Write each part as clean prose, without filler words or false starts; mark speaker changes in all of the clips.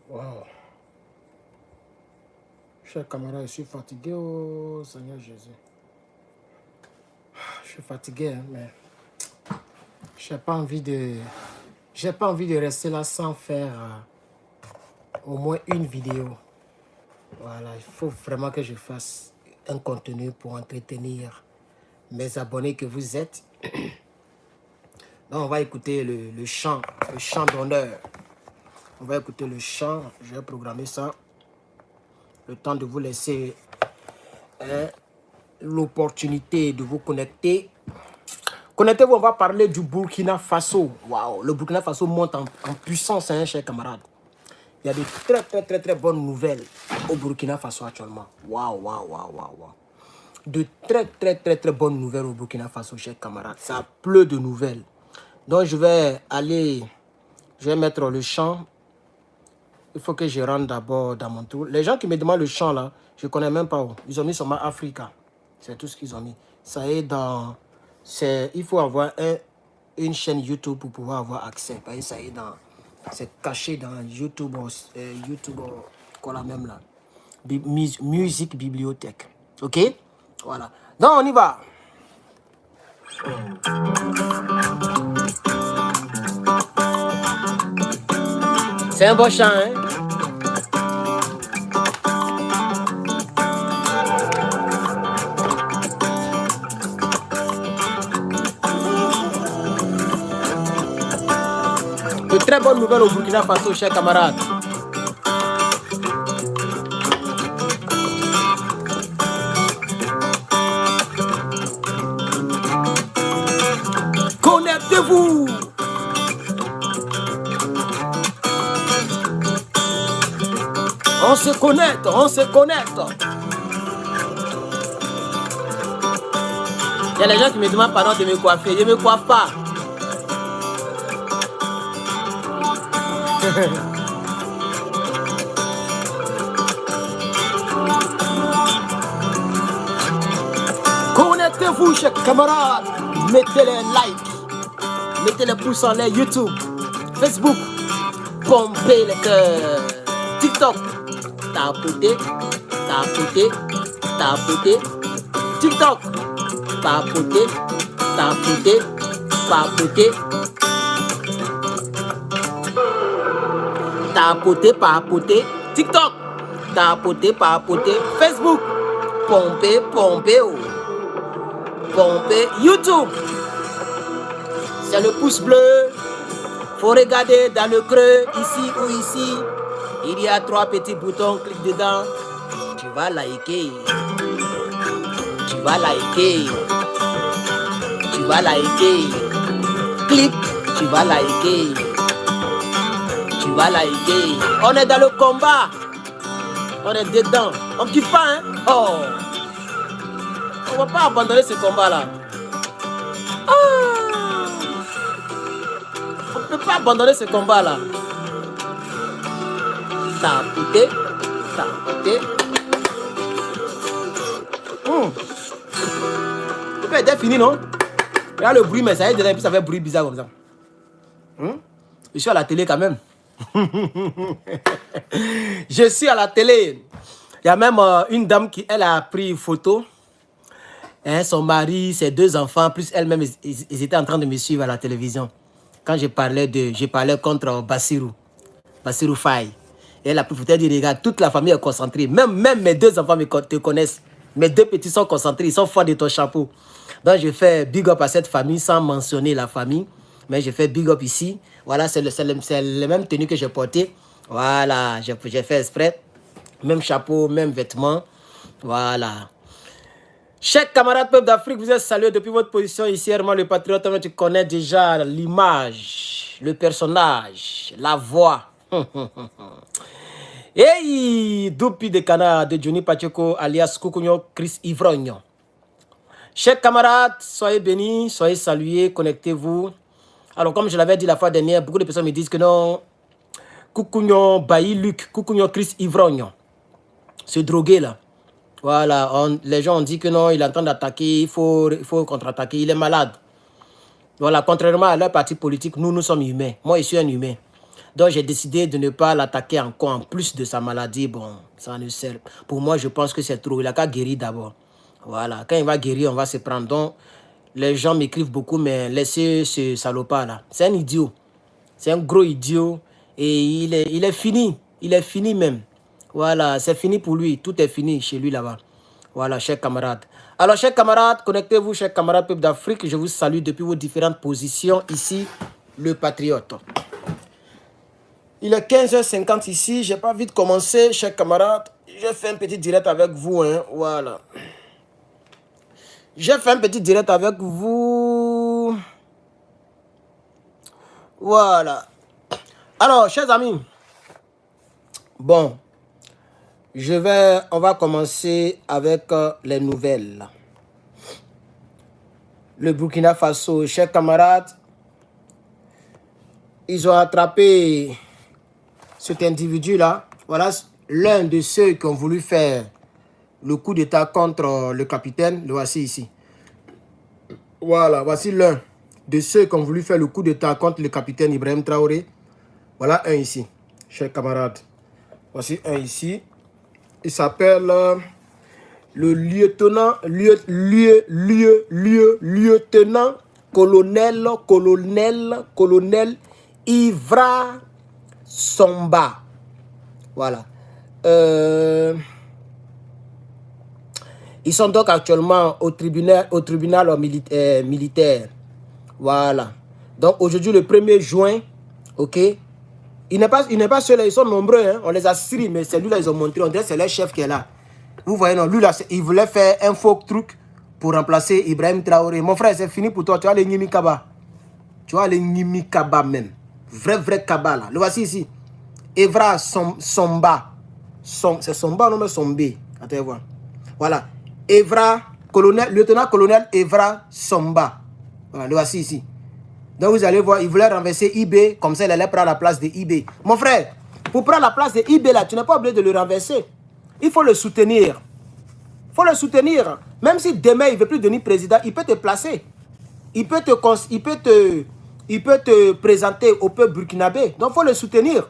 Speaker 1: Wow. Chers camarades, je suis fatigué, oh Seigneur Jésus. Je suis fatigué, hein, mais j'ai pas envie de rester là sans faire au moins une vidéo. Voilà, il faut vraiment que je fasse un contenu pour entretenir mes abonnés que vous êtes. Donc, on va écouter le chant d'honneur. On va écouter le chant. Je vais programmer ça. Le temps de vous laisser l'opportunité de vous connecter. Connectez-vous, on va parler du Burkina Faso. Waouh, le Burkina Faso monte en puissance, hein, chers camarades. Il y a de très bonnes nouvelles au Burkina Faso actuellement. Waouh. De très bonnes nouvelles au Burkina Faso, chers camarades. Ça pleut de nouvelles. Donc, je vais mettre le chant. Il faut que je rentre d'abord dans mon tour. Les gens qui me demandent le chant là, je ne connais même pas où. Ils ont mis sur ma Africa. C'est tout ce qu'ils ont mis. Ça est dans... Il faut avoir une chaîne YouTube pour pouvoir avoir accès. Ça est dans... C'est caché dans YouTube. YouTube, quoi là même là. Musique bibliothèque. Ok? Voilà. Donc on y va. C'est un beau chant, hein? De très bonnes nouvelles au Burkina Faso, chers camarades. Connectez-vous. On se connecte, on se connecte. Il y a les gens qui me demandent pardon de me coiffer. Je ne me coiffe pas. Connectez-vous, chers camarades. Mettez les likes. Mettez les pouces en l'air. YouTube, Facebook. Pompez les cœurs. TikTok. Tapoter. Tapoter. Tapoter. TikTok. Papoter. Tapoter. Papoter. Tapoter, papoter. TikTok. Tapoter, papoter. Facebook. Pomper, pomper. Pomper. YouTube. C'est le pouce bleu. Faut regarder dans le creux, ici ou ici. Il y a 3 petits boutons. Clique dedans. Tu vas liker. Tu vas liker. Tu vas liker. Clique. Tu vas liker. Tu vas liker. On est dans le combat. On est dedans. On ne quitte pas, hein? Oh. On ne va pas abandonner ce combat-là. Oh. On ne peut pas abandonner ce combat-là. Tapoter. Tapoter. Le fait est fini, non? Regarde le bruit, mais ça y est, déjà, ça fait bruit bizarre comme ça. Je suis à la télé quand même. Je suis à la télé. Il y a même une dame qui, elle a pris une photo. Hein, son mari, ses 2 enfants, plus elle-même, ils étaient en train de me suivre à la télévision. Quand je parlais contre Bassirou Faye. Et elle a pris photo, elle dit, regarde, toute la famille est concentrée. Même mes 2 enfants te connaissent. Mes 2 petits sont concentrés, ils sont forts de ton chapeau. Donc je fais big up à cette famille sans mentionner la famille. Mais je fais big up ici. Voilà, c'est le même tenue que j'ai porté. Voilà, j'ai fait exprès. Même chapeau, même vêtements. Voilà. Chers camarades peuple d'Afrique, vous êtes salués depuis votre position ici. Herman le patriote, tu connais déjà l'image, le personnage, la voix. Hey, Doupi de Cana de Johnny Pacheco alias Kukunyo Chris Ivrogno. Chers camarades, soyez bénis, soyez salués, connectez-vous. Alors, comme je l'avais dit la fois dernière, beaucoup de personnes me disent que non, Kukunyo Bailly Luc, Kukunyo Chris Ivrogno, ce drogué là. Voilà, les gens ont dit que non, il est en train d'attaquer, il faut contre-attaquer, il est malade. Voilà, contrairement à leur parti politique, nous sommes humains. Moi, je suis un humain. Donc, j'ai décidé de ne pas l'attaquer encore en plus de sa maladie. Bon, ça ne sert. Pour moi, je pense que c'est trop. Il a qu'à guérir d'abord. Voilà. Quand il va guérir, on va se prendre. Donc, les gens m'écrivent beaucoup, mais laissez ce salopard là. C'est un idiot. C'est un gros idiot. Et il est fini. Il est fini même. Voilà, c'est fini pour lui. Tout est fini chez lui là-bas. Voilà, chers camarades. Alors, chers camarades, connectez-vous, chers camarades peuple d'Afrique. Je vous salue depuis vos différentes positions. Ici, le patriote. Il est 15h50 ici. J'ai pas vite commencé, chers camarades. J'ai fait un petit direct avec vous. Hein. Voilà. J'ai fait un petit direct avec vous. Voilà. Alors, chers amis. Bon. On va commencer avec les nouvelles. Le Burkina Faso, chers camarades, ils ont attrapé cet individu-là. Voilà l'un de ceux qui ont voulu faire le coup d'état contre le capitaine. Le voici ici. Voilà, voici l'un de ceux qui ont voulu faire le coup d'état contre le capitaine Ibrahim Traoré. Voilà un ici, chers camarades. Voici un ici. Il s'appelle le lieutenant colonel Ivra Somba. Voilà. Ils sont donc actuellement au tribunal militaire. Voilà. Donc aujourd'hui, le 1er juin, ok. Il n'est pas seul, ils sont nombreux, hein. On les a siri, mais c'est lui là, ils ont montré. On dirait que c'est leur chef qui est là. Vous voyez, non, lui là, il voulait faire un faux truc pour remplacer Ibrahim Traoré. Mon frère, c'est fini pour toi. Tu as les Nimi Kaba. Tu as les Nimi Kaba même. Vrai Kaba là. Le voici ici. Evra Somba. C'est Somba, non mais Sombé. Attends, voir. Voilà. Evra, lieutenant-colonel Evra Somba. Voilà, le voici ici. Donc vous allez voir, il voulait renverser IB, comme ça il allait prendre la place de IB. Mon frère, pour prendre la place de IB là, tu n'es pas obligé de le renverser. Il faut le soutenir. Il faut le soutenir. Même si demain il ne veut plus devenir président, il peut te placer. Il peut te présenter au peuple burkinabé. Donc il faut le soutenir.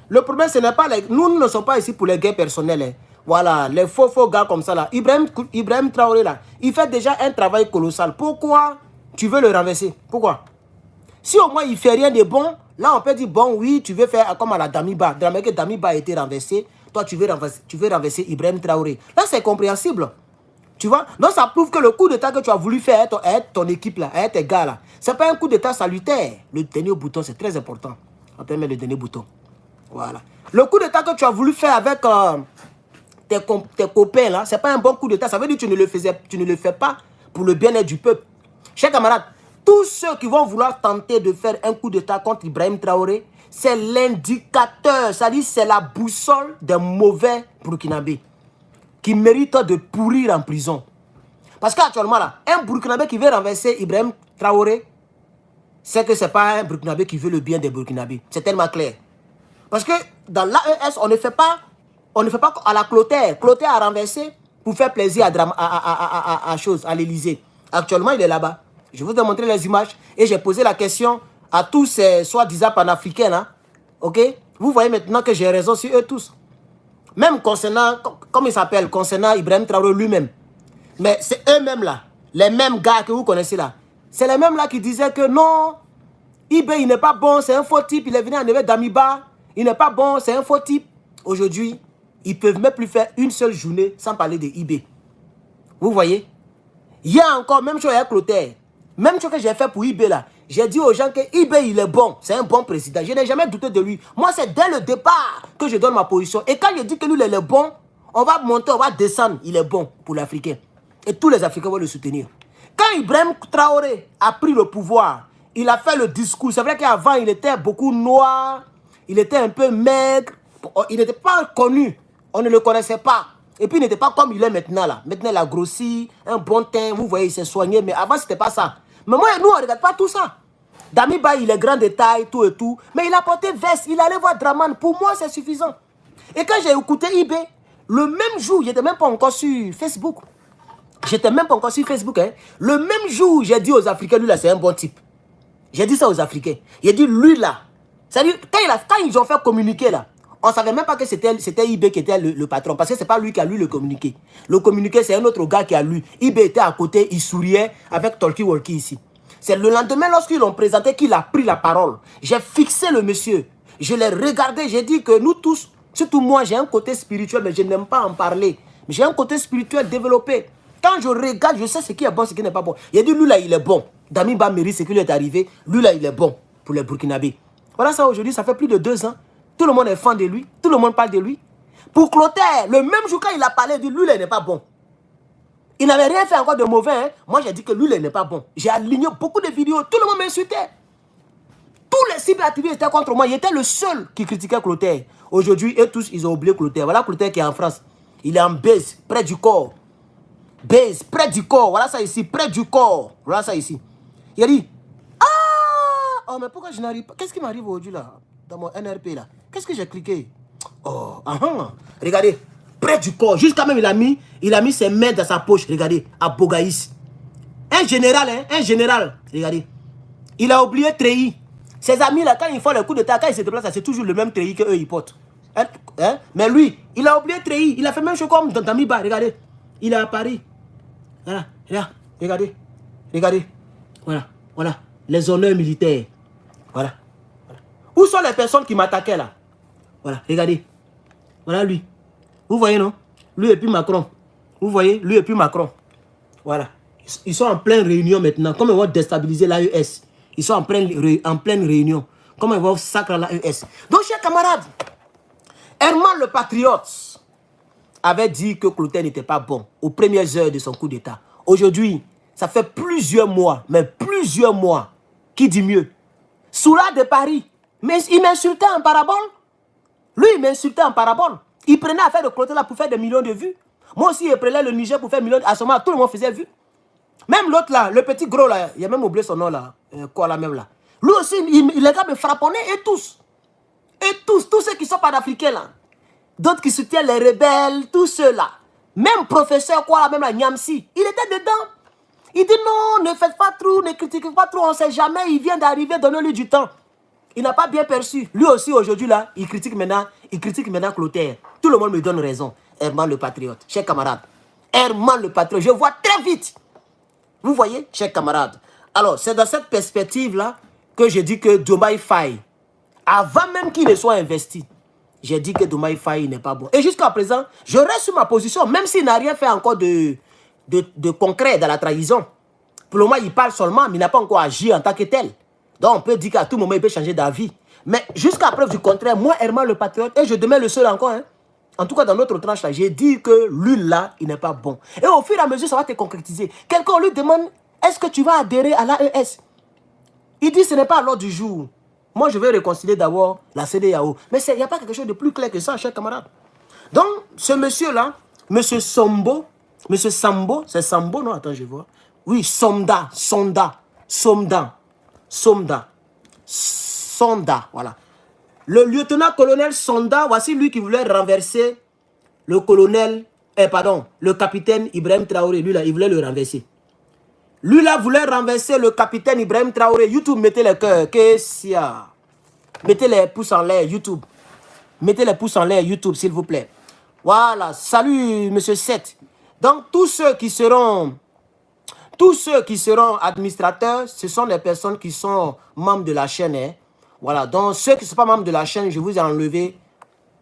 Speaker 1: Le problème, ce n'est pas les... Nous ne sommes pas ici pour les gains personnels. Hein. Voilà, les faux gars comme ça là. Ibrahim Traoré là, il fait déjà un travail colossal. Pourquoi tu veux le renverser? Pourquoi? Si au moins il ne fait rien de bon, là on peut dire, bon oui, tu veux faire comme à la Damiba. Dans la mesure que Damiba a été renversé, toi tu veux renverser Ibrahim Traoré. Là c'est compréhensible. Tu vois? Donc ça prouve que le coup d'état que tu as voulu faire à ton équipe là, à tes gars là, ce n'est pas un coup d'état salutaire. Le dernier bouton, c'est très important. On peut mettre le dernier bouton. Voilà. Le coup d'état que tu as voulu faire avec tes copains là, ce n'est pas un bon coup d'état. Ça veut dire que tu ne le fais pas pour le bien-être du peuple. Chers camarades, tous ceux qui vont vouloir tenter de faire un coup d'état contre Ibrahim Traoré, c'est l'indicateur, c'est-à-dire c'est la boussole des mauvais burkinabés qui méritent de pourrir en prison. Parce qu'actuellement là, un burkinabé qui veut renverser Ibrahim Traoré, c'est que ce n'est pas un burkinabé qui veut le bien des burkinabés. C'est tellement clair. Parce que dans l'AES, on ne fait pas à la Clotaire. Clotaire a renversé pour faire plaisir à l'Élysée. Actuellement, il est là-bas. Je vous ai montré les images et j'ai posé la question à tous ces soi-disant panafricains. Hein, ok? Vous voyez maintenant que j'ai raison sur eux tous. Même concernant, comme il s'appelle, concernant Ibrahim Traoré lui-même. Mais c'est eux-mêmes là, les mêmes gars que vous connaissez là. C'est les mêmes là qui disaient que non, IB il n'est pas bon, c'est un faux type, il est venu enlever Damiba. Il n'est pas bon, c'est un faux type. Aujourd'hui, ils ne peuvent même plus faire une seule journée sans parler de IB. Vous voyez? Il y a encore, même chose avec Clotaire. Même chose que j'ai fait pour IB là. J'ai dit aux gens que IB il est bon. C'est un bon président. Je n'ai jamais douté de lui. Moi, c'est dès le départ que je donne ma position. Et quand je dis que lui, il est bon, on va monter, on va descendre. Il est bon pour l'Africain. Et tous les Africains vont le soutenir. Quand Ibrahim Traoré a pris le pouvoir, il a fait le discours. C'est vrai qu'avant, il était beaucoup noir. Il était un peu maigre. Il n'était pas connu. On ne le connaissait pas. Et puis, il n'était pas comme il est maintenant là. Maintenant, il a grossi, un bon teint. Vous voyez, il s'est soigné. Mais avant, ce n'était pas ça. Mais moi, nous, on ne regarde pas tout ça. Damiba, il est grand de taille, tout et tout. Mais il a porté veste. Il allait voir Draman. Pour moi, c'est suffisant. Et quand j'ai écouté IB, le même jour, il n'était même pas encore sur Facebook. J'étais même pas encore sur Facebook. Hein. Le même jour, j'ai dit aux Africains, lui là, c'est un bon type. J'ai dit ça aux Africains. J'ai dit, lui là, C'est-à-dire, quand ils ont fait communiquer là, on ne savait même pas que c'était IB qui était le patron. Parce que ce n'est pas lui qui a lu le communiqué. Le communiqué, c'est un autre gars qui a lu. IB était à côté, il souriait avec Talkie Walkie ici. C'est le lendemain, lorsqu'ils l'ont présenté, qu'il a pris la parole. J'ai fixé le monsieur. Je l'ai regardé, j'ai dit que nous tous, surtout moi, j'ai un côté spirituel, mais je n'aime pas en parler. J'ai un côté spirituel développé. Quand je regarde, je sais ce qui est bon, ce qui n'est pas bon. Il a dit, lui là, il est bon. Damiba mérite ce qui lui est arrivé. Lui là, il est bon pour les Burkinabés. Voilà ça aujourd'hui, ça fait plus de 2 ans. Tout le monde est fan de lui. Tout le monde parle de lui. Pour Clotaire, le même jour quand il a parlé, il dit, lui là, il n'est pas bon. Il n'avait rien fait encore de mauvais. Hein. Moi, j'ai dit que lui là, il n'est pas bon. J'ai aligné beaucoup de vidéos. Tout le monde m'insultait. Tous les cyberactivistes étaient contre moi. Il était le seul qui critiquait Clotaire. Aujourd'hui, eux tous, ils ont oublié Clotaire. Voilà Clotaire qui est en France. Il est en base, près du corps. Base, près du corps. Voilà ça ici, près du corps. Voilà ça ici. Il a dit, ah, oh, mais pourquoi je n'arrive pas? Qu'est-ce qui m'arrive aujourd'hui là? Dans mon NRP là. Qu'est-ce que j'ai cliqué? Oh, regardez, près du corps. Jusqu'à même, il a mis ses mains dans sa poche. Regardez, à Bogaïs. Un général, hein, un général. Regardez. Il a oublié Treilly. Ses amis là, quand ils font le coup d'état, quand ils se déplacent, c'est toujours le même Treilly qu'eux ils portent. Hein? Mais lui, il a oublié Treilly. Il a fait même chose comme dans Damiba. Regardez. Il est à Paris. Voilà, là, regardez. Regardez. Voilà, voilà. Les honneurs militaires. Voilà. Où sont les personnes qui m'attaquaient là? Voilà, regardez. Voilà lui. Vous voyez, non? Lui et puis Macron. Vous voyez? Lui et puis Macron. Voilà. Ils sont en pleine réunion maintenant. Comment ils vont déstabiliser l'AES? Ils sont en pleine réunion. Comment ils vont sacrer l'AES? Donc, chers camarades, Herman le patriote avait dit que Clotaire n'était pas bon aux premières heures de son coup d'État. Aujourd'hui, ça fait plusieurs mois, mais plusieurs mois, qui dit mieux? Soula de Paris, mais il m'insultait en parabole. Lui, il m'insultait en parabole. Il prenait affaire de Clotaire là pour faire des millions de vues. Moi aussi, il prenait le Niger pour faire millions. À ce moment, tout le monde faisait vue. Même l'autre là, le petit gros là, il a même oublié son nom là. Quoi là même là. Lui aussi, il les gars me frapponnaient et tous. Et tous ceux qui sont panafricains là. D'autres qui soutiennent les rebelles, tous ceux là. Même professeur quoi là, même là, Niamsi, il était dedans. Il dit non, ne faites pas trop, ne critiquez pas trop, on ne sait jamais, il vient d'arriver, donnez-lui du temps. Il n'a pas bien perçu. Lui aussi aujourd'hui là, il critique maintenant Clotaire. Tout le monde me donne raison. Herman le patriote, chers camarades. Herman le patriote, je vois très vite. Vous voyez, chers camarades. Alors, c'est dans cette perspective-là que je dis que Diomaye Faye, avant même qu'il ne soit investi, j'ai dit que Diomaye Faye n'est pas bon. Et jusqu'à présent, je reste sur ma position, même s'il n'a rien fait encore de concret dans la trahison. Pour le moment, il parle seulement, mais il n'a pas encore agi en tant que tel. Donc, on peut dire qu'à tout moment, il peut changer d'avis. Mais jusqu'à preuve du contraire, moi, Herman le patriote, et je demeure le seul encore, hein, en tout cas, dans notre tranche, là, j'ai dit que lui, là, il n'est pas bon. Et au fur et à mesure, ça va te concrétiser. Quelqu'un lui demande, est-ce que tu vas adhérer à l'AES? Il dit, ce n'est pas à l'ordre du jour. Moi, je vais réconcilier d'abord la CEDEAO. Mais il n'y a pas quelque chose de plus clair que ça, chers camarades. Donc, ce monsieur-là, monsieur Sambo, c'est Sambo, non? Attends, je vois. Oui, Sonda, voilà. Le lieutenant-colonel Sonda, voici lui qui voulait renverser le colonel, le capitaine Ibrahim Traoré. Lui là, il voulait le renverser. Lui là voulait renverser le capitaine Ibrahim Traoré. YouTube, mettez les cœurs. Qu'est-ce qu'il y a? Mettez les pouces en l'air, YouTube. Mettez les pouces en l'air, YouTube, s'il vous plaît. Voilà, salut, monsieur Seth. Donc, tous ceux qui seront administrateurs, ce sont les personnes qui sont membres de la chaîne. Hein. Voilà, donc ceux qui ne sont pas membres de la chaîne, je vous ai enlevé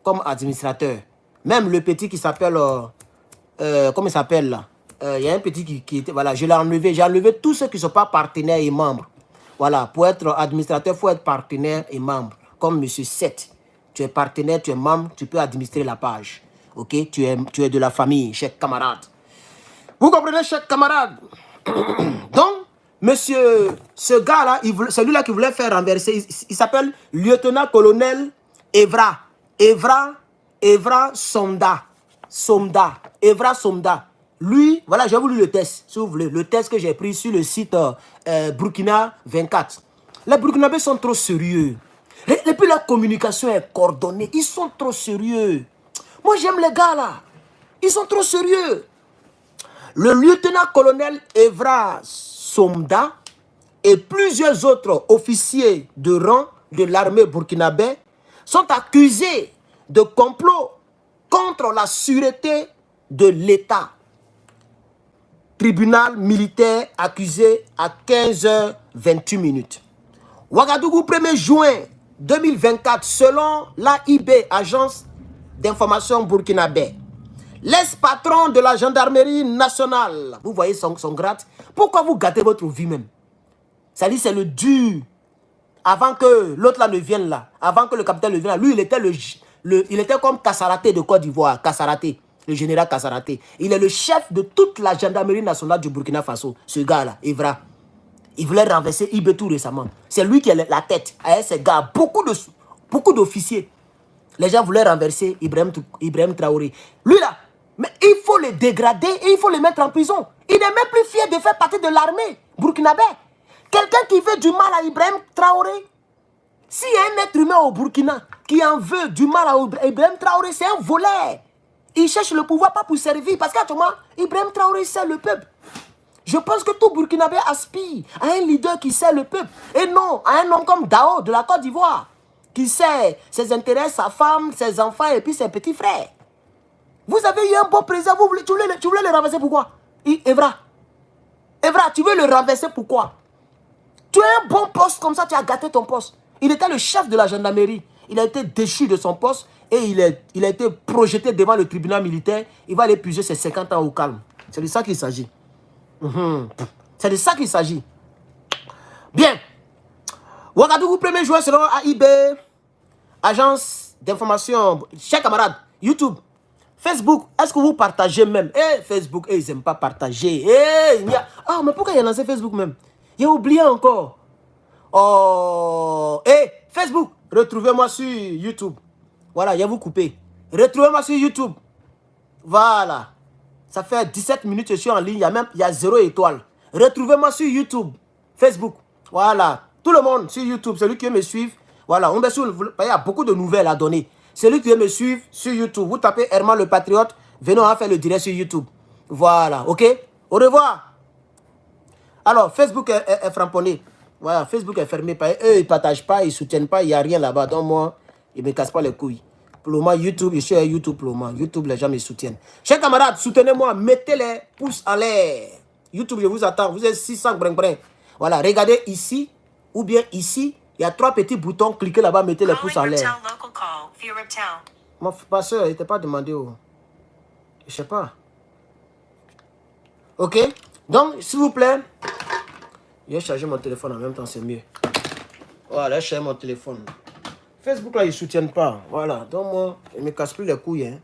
Speaker 1: comme administrateur. Même le petit qui s'appelle, comment il s'appelle là? Il y a un petit qui était, voilà, je l'ai enlevé. J'ai enlevé tous ceux qui ne sont pas partenaires et membres. Voilà, pour être administrateur, il faut être partenaire et membre. Comme monsieur Seth. Tu es partenaire, tu es membre, tu peux administrer la page. Ok, tu es de la famille, chers camarades. Vous comprenez, chers camarades? Donc, monsieur, ce gars-là, celui-là qui voulait faire renverser, il s'appelle lieutenant-colonel Evra Somda. Evra Somda. Lui, voilà, je vais vous lire le test, si vous voulez. Le test que j'ai pris sur le site Burkina 24. Les Burkinabés sont trop sérieux. Et puis la communication est coordonnée. Ils sont trop sérieux. Moi, j'aime les gars là. Ils sont trop sérieux. Le lieutenant-colonel Evra Somda et plusieurs autres officiers de rang de l'armée burkinabé sont accusés de complot contre la sûreté de l'État. Tribunal militaire accusé à 15h28. Ouagadougou, 1er juin 2024, selon l'AIB, Agence d'information burkinabé. L'ex-patron de la gendarmerie nationale, vous voyez son grade, pourquoi vous gâtez votre vie même? Ça dit c'est le dur. Avant que l'autre là ne vienne là, avant que le capitaine ne vienne là, lui il était comme Kassaraté de Côte d'Ivoire, Kassaraté, le général Kassaraté. Il est le chef de toute la gendarmerie nationale du Burkina Faso, ce gars-là, Evra. Il voulait renverser Ibé tout récemment. C'est lui qui est la tête. Avec ces gars, beaucoup d'officiers. Les gens voulaient renverser Ibrahim Traoré. Lui là, mais il faut le dégrader et il faut le mettre en prison. Il n'est même plus fier de faire partie de l'armée burkinabé. Quelqu'un qui veut du mal à Ibrahim Traoré, s'il y a un être humain au Burkina qui en veut du mal à Ibrahim Traoré, c'est un voleur. Il cherche le pouvoir pas pour servir. Parce qu'actuellement, Ibrahim Traoré sert le peuple. Je pense que tout Burkinabé aspire à un leader qui sert le peuple. Et non à un homme comme Dao de la Côte d'Ivoire, qui sert ses intérêts, sa femme, ses enfants et puis ses petits frères. Vous avez eu un bon président, tu voulais le renverser pourquoi? Evra, tu veux le renverser pourquoi? Tu as un bon poste comme ça, tu as gâté ton poste. Il était le chef de la gendarmerie. Il a été déchu de son poste et il a été projeté devant le tribunal militaire. Il va aller puiser ses 50 ans au calme. C'est de ça qu'il s'agit. C'est de ça qu'il s'agit. Bien. Ouagadougou, 1er juin, selon AIB, Agence d'information. Chers camarades, YouTube, Facebook, est-ce que vous partagez même? Facebook, ils n'aiment pas partager. Ah, mais pourquoi il y a lancé Facebook même? Il a oublié encore. Oh, Facebook, retrouvez-moi sur YouTube. Voilà, il a vous coupé. Retrouvez-moi sur YouTube. Voilà. Ça fait 17 minutes que je suis en ligne. Il y a 0 étoile. Retrouvez-moi sur YouTube. Facebook. Voilà. Tout le monde sur YouTube. Celui qui veut me suivre. Voilà. Il y a beaucoup de nouvelles à donner. Celui qui veut me suivre sur YouTube. Vous tapez Herman le Patriote. Venez, on va faire le direct sur YouTube. Voilà. OK? Au revoir. Alors, Facebook est framponné. Voilà, Facebook est fermé. Eux, ils ne partagent pas, ils ne soutiennent pas, il n'y a rien là-bas. Donc, moi, ils ne me cassent pas les couilles. Pour le moment, YouTube, je suis à YouTube pour le moment. YouTube, les gens me soutiennent. Chers camarades, soutenez-moi, mettez les pouces en l'air. YouTube, je vous attends. Vous êtes 600 brin. Voilà, regardez ici ou bien ici. Il y a 3 petits boutons. Cliquez là-bas, mettez les pouces en l'air. Mon passeur, il n'était pas demandé. Je ne sais pas. OK? Donc, s'il vous plaît, je vais charger mon téléphone en même temps, c'est mieux. Voilà, je charge mon téléphone. Facebook, là, ils ne soutiennent pas. Voilà, donc moi, je ne me casse plus les couilles. Hein.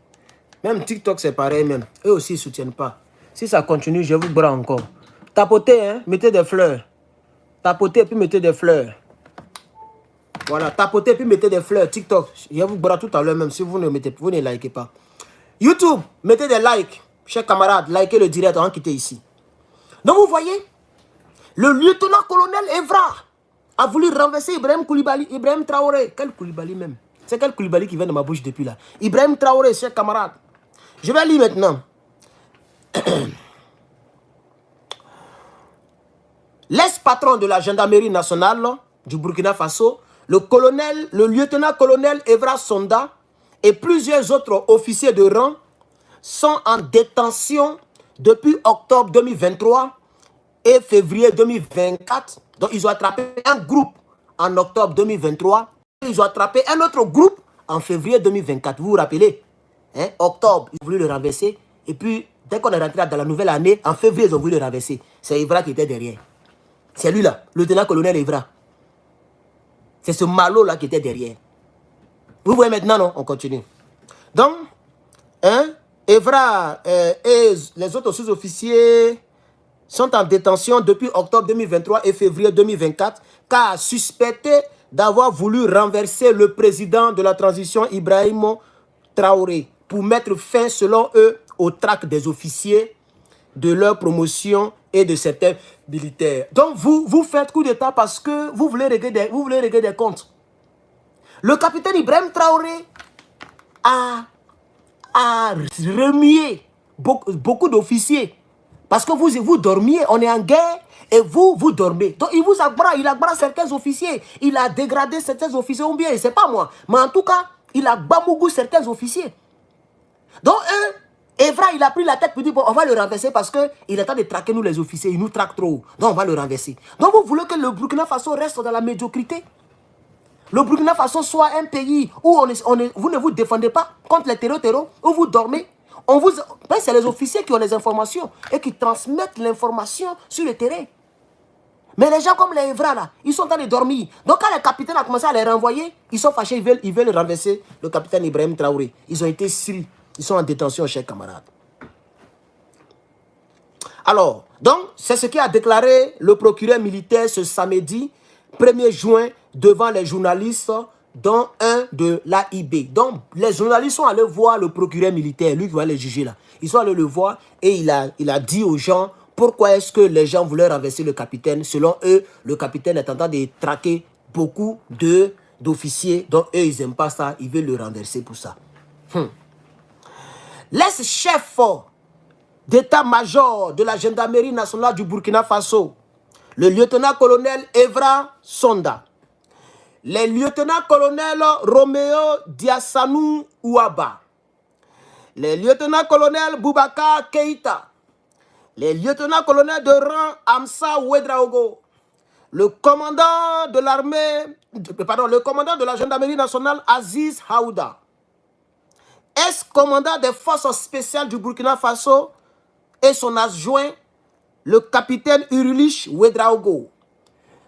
Speaker 1: Même TikTok, c'est pareil même. Eux aussi, ils ne soutiennent pas. Si ça continue, je vous bras encore. Tapotez, hein, mettez des fleurs. Tapotez, puis mettez des fleurs. Voilà, tapotez, puis mettez des fleurs. TikTok, je vous bras tout à l'heure même si vous ne likez pas. YouTube, mettez des likes. Chers camarades, likez le direct avant de quitter ici. Donc, vous voyez, le lieutenant-colonel Evra a voulu renverser Ibrahim Traoré. Quel Koulibaly même? C'est quel Koulibaly qui vient de ma bouche depuis là? Ibrahim Traoré, chers camarades. Je vais lire maintenant. L'ex-patron de la gendarmerie nationale du Burkina Faso, le lieutenant-colonel Evra Sonda et plusieurs autres officiers de rang sont en détention depuis octobre 2023 et février 2024. Donc, ils ont attrapé un groupe en octobre 2023. Ils ont attrapé un autre groupe en février 2024. Vous vous rappelez? Hein? Octobre, ils ont voulu le renverser. Et puis, dès qu'on est rentré dans la nouvelle année, en février, ils ont voulu le renverser. C'est Evra qui était derrière. C'est lui là, le lieutenant-colonel Evra. C'est ce malot-là qui était derrière. Vous voyez maintenant, non? On continue. Donc, Evra et les autres sous-officiers sont en détention depuis octobre 2023 et février 2024 car suspectés d'avoir voulu renverser le président de la transition Ibrahim Traoré pour mettre fin, selon eux, au traque des officiers, de leur promotion et de certains militaires. Donc, vous faites coup d'État parce que vous voulez régler des comptes. Le capitaine Ibrahim Traoré a remué beaucoup d'officiers Parce que vous dormiez, on est en guerre, et vous dormez. Donc il a bras certains officiers, il a dégradé certains officiers, ou bien, c'est pas moi. Mais en tout cas, il a bamougou certains officiers. Donc Evra, il a pris la tête pour dire, bon, on va le renverser parce qu'il est temps de traquer nous les officiers, il nous traque trop. Donc on va le renverser. Donc vous voulez que le Burkina Faso reste dans la médiocrité? Le Burkina Faso soit un pays où vous ne vous défendez pas contre les terroristes, où vous dormez. C'est les officiers qui ont les informations et qui transmettent l'information sur le terrain. Mais les gens comme les Evra là, ils sont en train de dormir. Donc quand le capitaine a commencé à les renvoyer, ils sont fâchés, ils veulent renverser le capitaine Ibrahim Traoré. Ils ont été sris, ils sont en détention, chers camarades. Alors, donc, c'est ce qu'a déclaré le procureur militaire ce samedi 1er juin devant les journalistes dans un de l'AIB. Donc, les journalistes sont allés voir le procureur militaire, lui qui va les juger là. Ils sont allés le voir et il a dit aux gens pourquoi est-ce que les gens voulaient renverser le capitaine. Selon eux, le capitaine est en train de traquer beaucoup d'officiers. Donc, eux, ils n'aiment pas ça. Ils veulent le renverser pour ça. L'ex-chef d'état-major de la gendarmerie nationale du Burkina Faso, le lieutenant-colonel Evra Sonda, les lieutenants-colonels Roméo Diassanou Ouaba, les lieutenants-colonels Boubacar Keïta, les lieutenants-colonels de rang Amsa Ouedraogo, le commandant de l'armée, pardon, le commandant de la gendarmerie nationale Aziz Haouda, ex-commandant des forces spéciales du Burkina Faso et son adjoint, le capitaine Urlich Ouedraogo.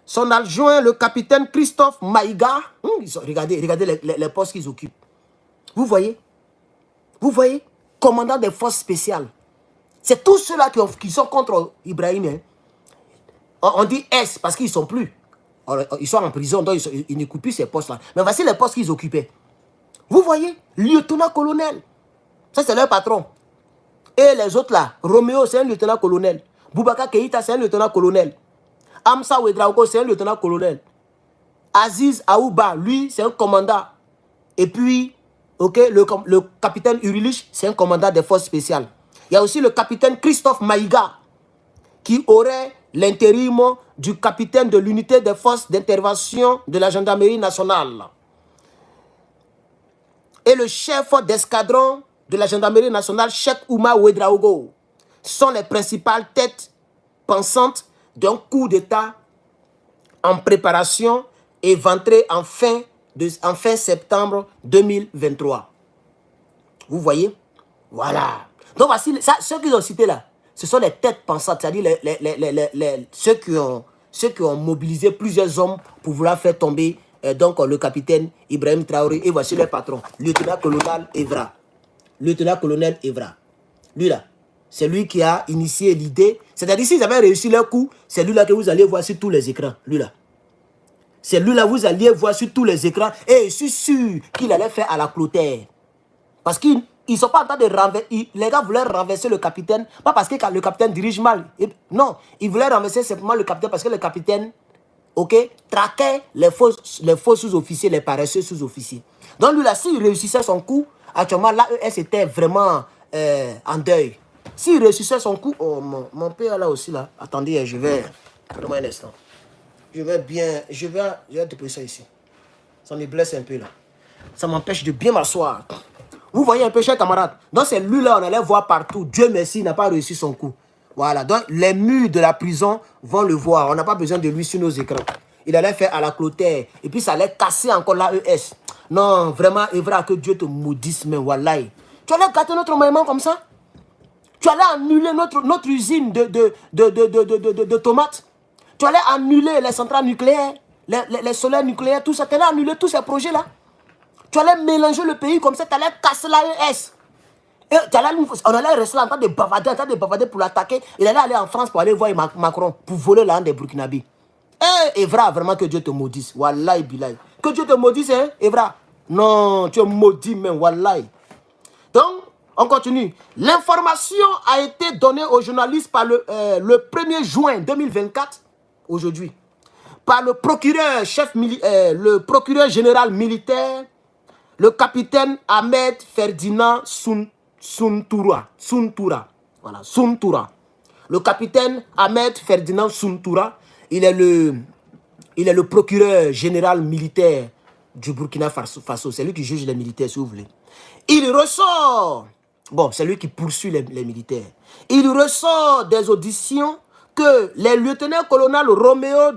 Speaker 1: Son adjoint, le capitaine Christophe Maïga. Regardez les postes qu'ils occupent. Vous voyez? Vous voyez? Commandant des forces spéciales. C'est tous ceux-là qui sont contre Ibrahim. Hein. On dit S parce qu'ils ne sont plus. Ils sont en prison, donc ils n'occupent plus ces postes-là. Mais voici les postes qu'ils occupaient. Vous voyez? Lieutenant-colonel. Ça, c'est leur patron. Et les autres là, Roméo, c'est un lieutenant-colonel. Boubacar Keïta, c'est un lieutenant-colonel. Amsa Ouedraogo, c'est un lieutenant-colonel. Aziz Aouba, lui, c'est un commandant. Et puis, le capitaine Urilich, c'est un commandant des forces spéciales. Il y a aussi le capitaine Christophe Maïga, qui aurait l'intérim du capitaine de l'unité des forces d'intervention de la gendarmerie nationale. Et le chef d'escadron de la gendarmerie nationale, Cheikh Ouma Ouedraogo, sont les principales têtes pensantes d'un coup d'État en préparation et ventré en fin septembre 2023. Vous voyez? Voilà. Donc voici, ça, ceux qu'ils ont cités là, ce sont les têtes pensantes, c'est-à-dire ceux qui ont mobilisé plusieurs hommes pour vouloir faire tomber donc le capitaine Ibrahim Traoré. Et voici le patron, lieutenant-colonel Evra. Lieutenant-colonel Evra. Lui là, c'est lui qui a initié l'idée. C'est-à-dire s'ils avaient réussi leur coup, c'est lui là que vous allez voir sur tous les écrans. Lui là. C'est lui là, vous alliez voir sur tous les écrans. Et je suis sûr qu'il allait faire à la clôture. Parce qu'ils ne sont pas en train de renverser. Les gars voulaient renverser le capitaine. Pas parce que le capitaine dirige mal. Non, ils voulaient renverser simplement le capitaine parce que le capitaine, traquait les faux sous-officiers, les paresseux sous-officiers. Donc lui là, s'il réussissait son coup, actuellement l'AES était vraiment en deuil. S'il réussissait son coup, oh mon père là aussi là. Attendez, je vais. Donne-moi un instant. Je vais déposer ça ici. Ça me blesse un peu là. Ça m'empêche de bien m'asseoir. Vous voyez un peu, chers camarades. Donc c'est lui là, on allait voir partout. Dieu merci, il n'a pas réussi son coup. Voilà, donc les murs de la prison vont le voir. On n'a pas besoin de lui sur nos écrans. Il allait faire à la clôture. Et puis ça allait casser encore l'AES. Non, vraiment, Evra, que Dieu te maudisse, mais wallahi. Tu allais gâter notre monument comme ça? Tu allais annuler notre usine de tomates? Tu allais annuler les centrales nucléaires, les solaires nucléaires, tout ça. Tu allais annuler tous ces projets-là. Tu allais mélanger le pays comme ça, tu allais casser l'AES. Et on allait rester là en train de bavarder pour l'attaquer. Il allait aller en France pour aller voir Macron, pour voler la hand des Burkinabés. Eh, Evra, vraiment que Dieu te maudisse. Wallahi, billahi. Que Dieu te maudisse, hein, Evra. Non, tu es maudit, même, wallahi. Donc, on continue. L'information a été donnée aux journalistes par le 1er juin 2024, aujourd'hui, par le procureur le procureur général militaire, le capitaine Ahmed Ferdinand Suntura. Voilà, Suntura. Le capitaine Ahmed Ferdinand Sountoura, il est le procureur général militaire du Burkina Faso. C'est lui qui juge les militaires, si vous voulez. Il ressort, bon, c'est lui qui poursuit les militaires. Il ressort des auditions que les lieutenants-colonels Roméo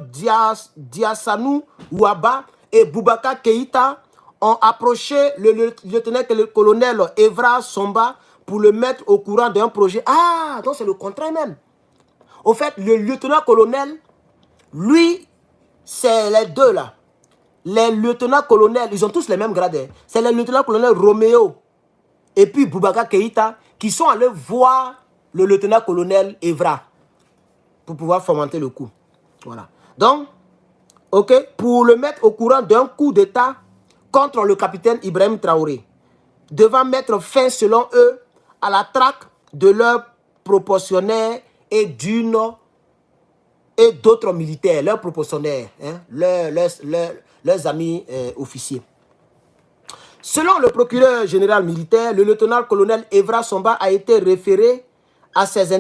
Speaker 1: Diassanou Ouaba et Boubacar Keïta ont approché le lieutenant-colonel Evra Somba pour le mettre au courant d'un projet. Ah, donc c'est le contraire même. Au fait, le lieutenant-colonel, lui, c'est les deux là. Les lieutenants-colonels, ils ont tous les mêmes grades. Hein. C'est les lieutenants-colonels Roméo et puis Boubacar Keïta qui sont allés voir le lieutenant-colonel Evra pour pouvoir fomenter le coup. Voilà. Donc, ok, pour le mettre au courant d'un coup d'État contre le capitaine Ibrahim Traoré, devant mettre fin, selon eux, à la traque de leurs proportionnaires et d'autres militaires, leurs proportionnaires, hein, leurs amis officiers. Selon le procureur général militaire, le lieutenant-colonel Evra Somba a été référé à ses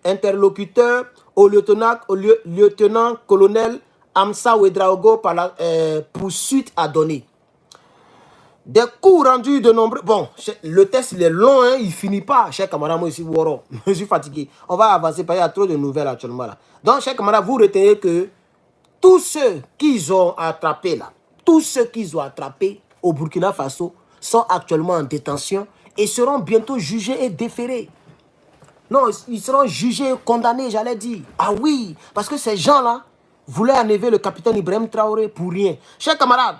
Speaker 1: interlocuteurs au lieutenant-colonel Amsa Ouedraogo par la poursuite à donner. Des coups rendus de nombreux... Bon, le test il est long, hein, il ne finit pas. Chers camarades, moi ici, je suis fatigué. On va avancer parce qu'il y a trop de nouvelles actuellement là. Donc, chers camarades, vous retenez que tous ceux qu'ils ont attrapés là, tous ceux qu'ils ont attrapés au Burkina Faso sont actuellement en détention et seront bientôt jugés et déférés. Non, ils seront jugés et condamnés, j'allais dire. Ah oui, parce que ces gens-là voulaient enlever le capitaine Ibrahim Traoré pour rien. Chers camarades,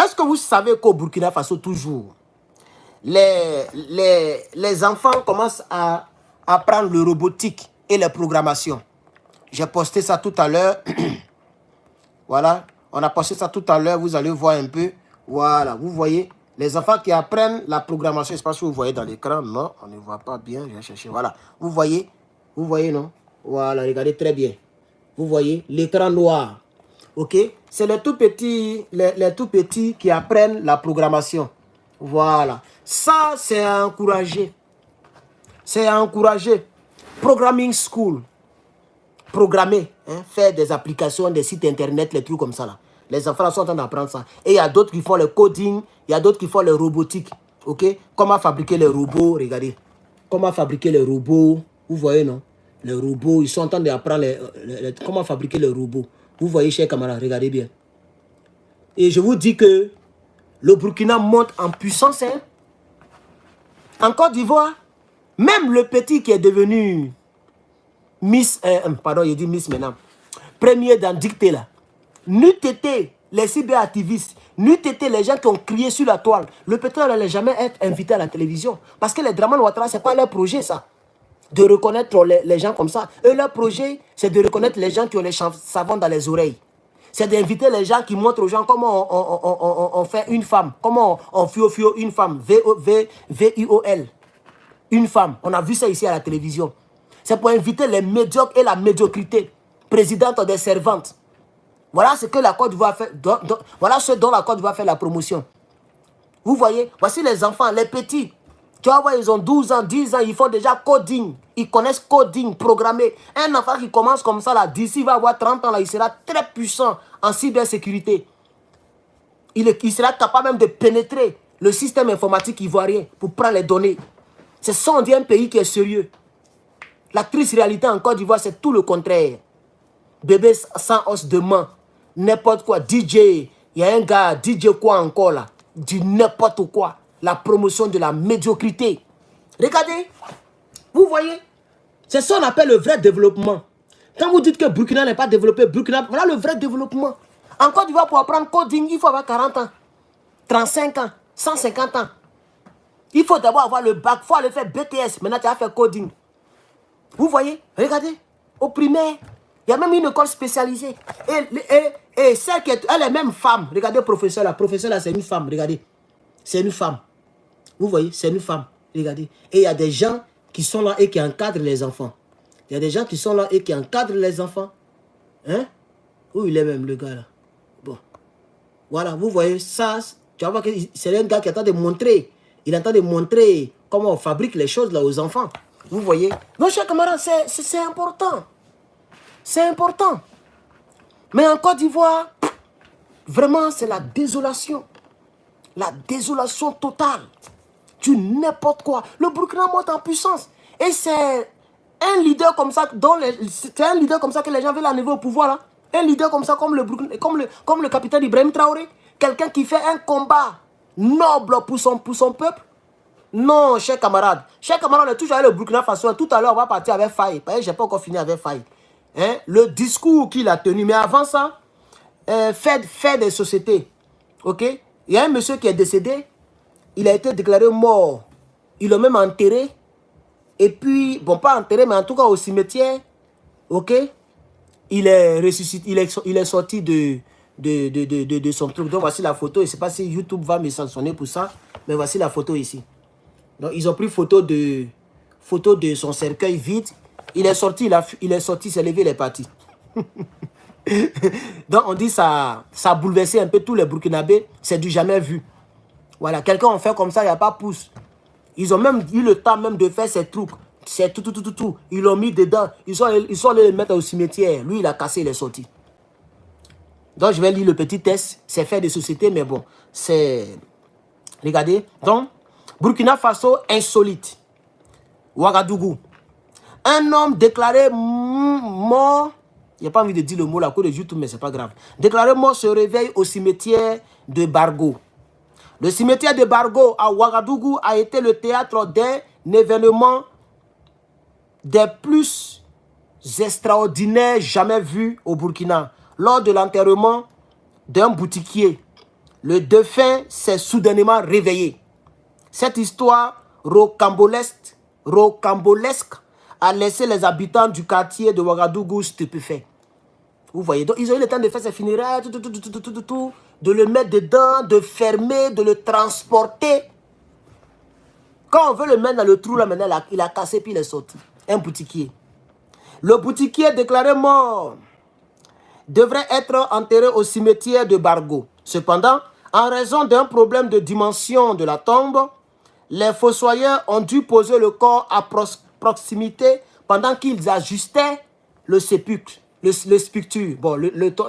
Speaker 1: est-ce que vous savez qu'au Burkina Faso, toujours, les enfants commencent à apprendre le robotique et la programmation? J'ai posté ça tout à l'heure. Voilà, on a posté ça tout à l'heure. Vous allez voir un peu. Voilà, vous voyez, les enfants qui apprennent la programmation. Je ne sais pas si vous voyez dans l'écran. Non, on ne voit pas bien. Je vais chercher. Voilà, vous voyez, non? Voilà, regardez très bien. Vous voyez, l'écran noir. Ok, c'est les tout petits, les tout petits qui apprennent la programmation. Voilà, ça c'est à encourager. C'est à encourager. Programming school. Programmer, hein, faire des applications, des sites internet, les trucs comme ça là. Les enfants sont en train d'apprendre ça. Et il y a d'autres qui font le coding, il y a d'autres qui font le robotique. Ok, comment fabriquer les robots, regardez. Comment fabriquer les robots, vous voyez non? Les robots, ils sont en train d'apprendre comment fabriquer les robots. Vous voyez, chers camarades, regardez bien. Et je vous dis que le Burkina monte en puissance. Hein. En Côte d'Ivoire, même le petit qui est devenu Miss, pardon, il dit Miss maintenant, premier dans dictée là, n'eût été les cyberactivistes, n'eût été les gens qui ont crié sur la toile, le petit n'allait jamais être invité à la télévision. Parce que les Dramane Ouattara, ce n'est pas leur projet ça. De reconnaître les gens comme ça. Eux, leur projet, c'est de reconnaître les gens qui ont les savons dans les oreilles. C'est d'inviter les gens qui montrent aux gens comment on fait une femme. Comment on fio une femme. V-I-O-L. Une femme. On a vu ça ici à la télévision. C'est pour inviter les médiocres et la médiocrité. Présidente des servantes. Voilà ce que la Côte d'Ivoire fait. Voilà ce dont la Côte d'Ivoire fait la promotion. Vous voyez, voici les enfants, les petits. Tu vas voir, ils ont 12 ans, 10 ans, ils font déjà coding. Ils connaissent coding, programmer. Un enfant qui commence comme ça, là, d'ici, il va avoir 30 ans, là, il sera très puissant en cybersécurité. Il sera capable même de pénétrer le système informatique ivoirien pour prendre les données. C'est ça, on dit un pays qui est sérieux. La triste réalité en Côte d'Ivoire, c'est tout le contraire. Bébé sans os de main, n'importe quoi. DJ, il y a un gars, DJ quoi encore là, dit n'importe quoi. La promotion de la médiocrité. Regardez, vous voyez, c'est ça qu'on appelle le vrai développement. Quand vous dites que Burkina n'est pas développé, Burkina, voilà le vrai développement. En Côte d'Ivoire, pour apprendre coding, il faut avoir 40 ans, 35 ans, 150 ans. Il faut d'abord avoir le bac, il faut aller faire BTS. Maintenant, tu vas faire coding. Vous voyez, regardez, au primaire, il y a même une école spécialisée. Et celle qui est, elle est même femme. Regardez, professeur là, c'est une femme, regardez. C'est une femme. Vous voyez, c'est une femme. Regardez. Et il y a des gens qui sont là et qui encadrent les enfants. Il y a des gens qui sont là et qui encadrent les enfants. Hein? Où il est même, le gars là? Bon. Voilà, vous voyez, ça, tu vas voir que c'est un gars qui est en train de montrer. Il est en train de montrer comment on fabrique les choses là aux enfants. Vous voyez? Donc, chers camarades, c'est important. C'est important. Mais en Côte d'Ivoire, vraiment, c'est la désolation. La désolation totale. Tu n'importe quoi. Le Burkina monte en puissance. Et c'est un leader comme ça, c'est un leader comme ça que les gens veulent arriver au pouvoir. Là. Un leader comme ça, comme le capitaine Ibrahim Traoré. Quelqu'un qui fait un combat noble pour son peuple. Non, chers camarades. Chers camarades, on est toujours allé au Burkina Faso. Tout à l'heure, on va partir avec Faye. Je n'ai pas encore fini avec Faye. Hein? Le discours qu'il a tenu. Mais avant ça, fait des sociétés. Ok? Il y a un monsieur qui est décédé. Il a été déclaré mort. Ils l'ont même enterré. Et puis, bon, pas enterré, mais en tout cas au cimetière. Ok? Il est ressuscité. Il est sorti de son truc. Donc, voici la photo. Je ne sais pas si YouTube va me sanctionner pour ça. Mais voici la photo ici. Donc, ils ont pris photo de son cercueil vide. Il est sorti, il s'est levé, il est parti. Donc, on dit ça a bouleversé un peu tous les Burkinabés. C'est du jamais vu. Voilà, quelqu'un en fait comme ça, il n'y a pas pouce. Ils ont même eu le temps même de faire ces trucs. C'est tout. Ils l'ont mis dedans. Ils sont allés le mettre au cimetière. Lui, il a cassé, il est sorti. Donc, je vais lire le petit test. C'est fait de société, mais bon, c'est... Regardez. Donc, Burkina Faso, insolite. Ouagadougou. Un homme déclaré mort. Il n'y a pas envie de dire le mot là, à cause de YouTube, mais ce n'est pas grave. Déclaré mort se réveille au cimetière de Bargo. Le cimetière de Bargo à Ouagadougou a été le théâtre d'un événement des plus extraordinaires jamais vu au Burkina. Lors de l'enterrement d'un boutiquier, le défunt s'est soudainement réveillé. Cette histoire rocambolesque a laissé les habitants du quartier de Ouagadougou stupéfaits. Vous voyez, donc ils ont eu le temps de faire ses funérailles, de le mettre dedans, de fermer, de le transporter. Quand on veut le mettre dans le trou, là maintenant, il a cassé puis il est sorti. Un boutiquier. Le boutiquier déclaré mort devrait être enterré au cimetière de Bargo. Cependant, en raison d'un problème de dimension de la tombe, les fossoyeurs ont dû poser le corps à proximité pendant qu'ils ajustaient le sépulcre. Le sculpture, bon,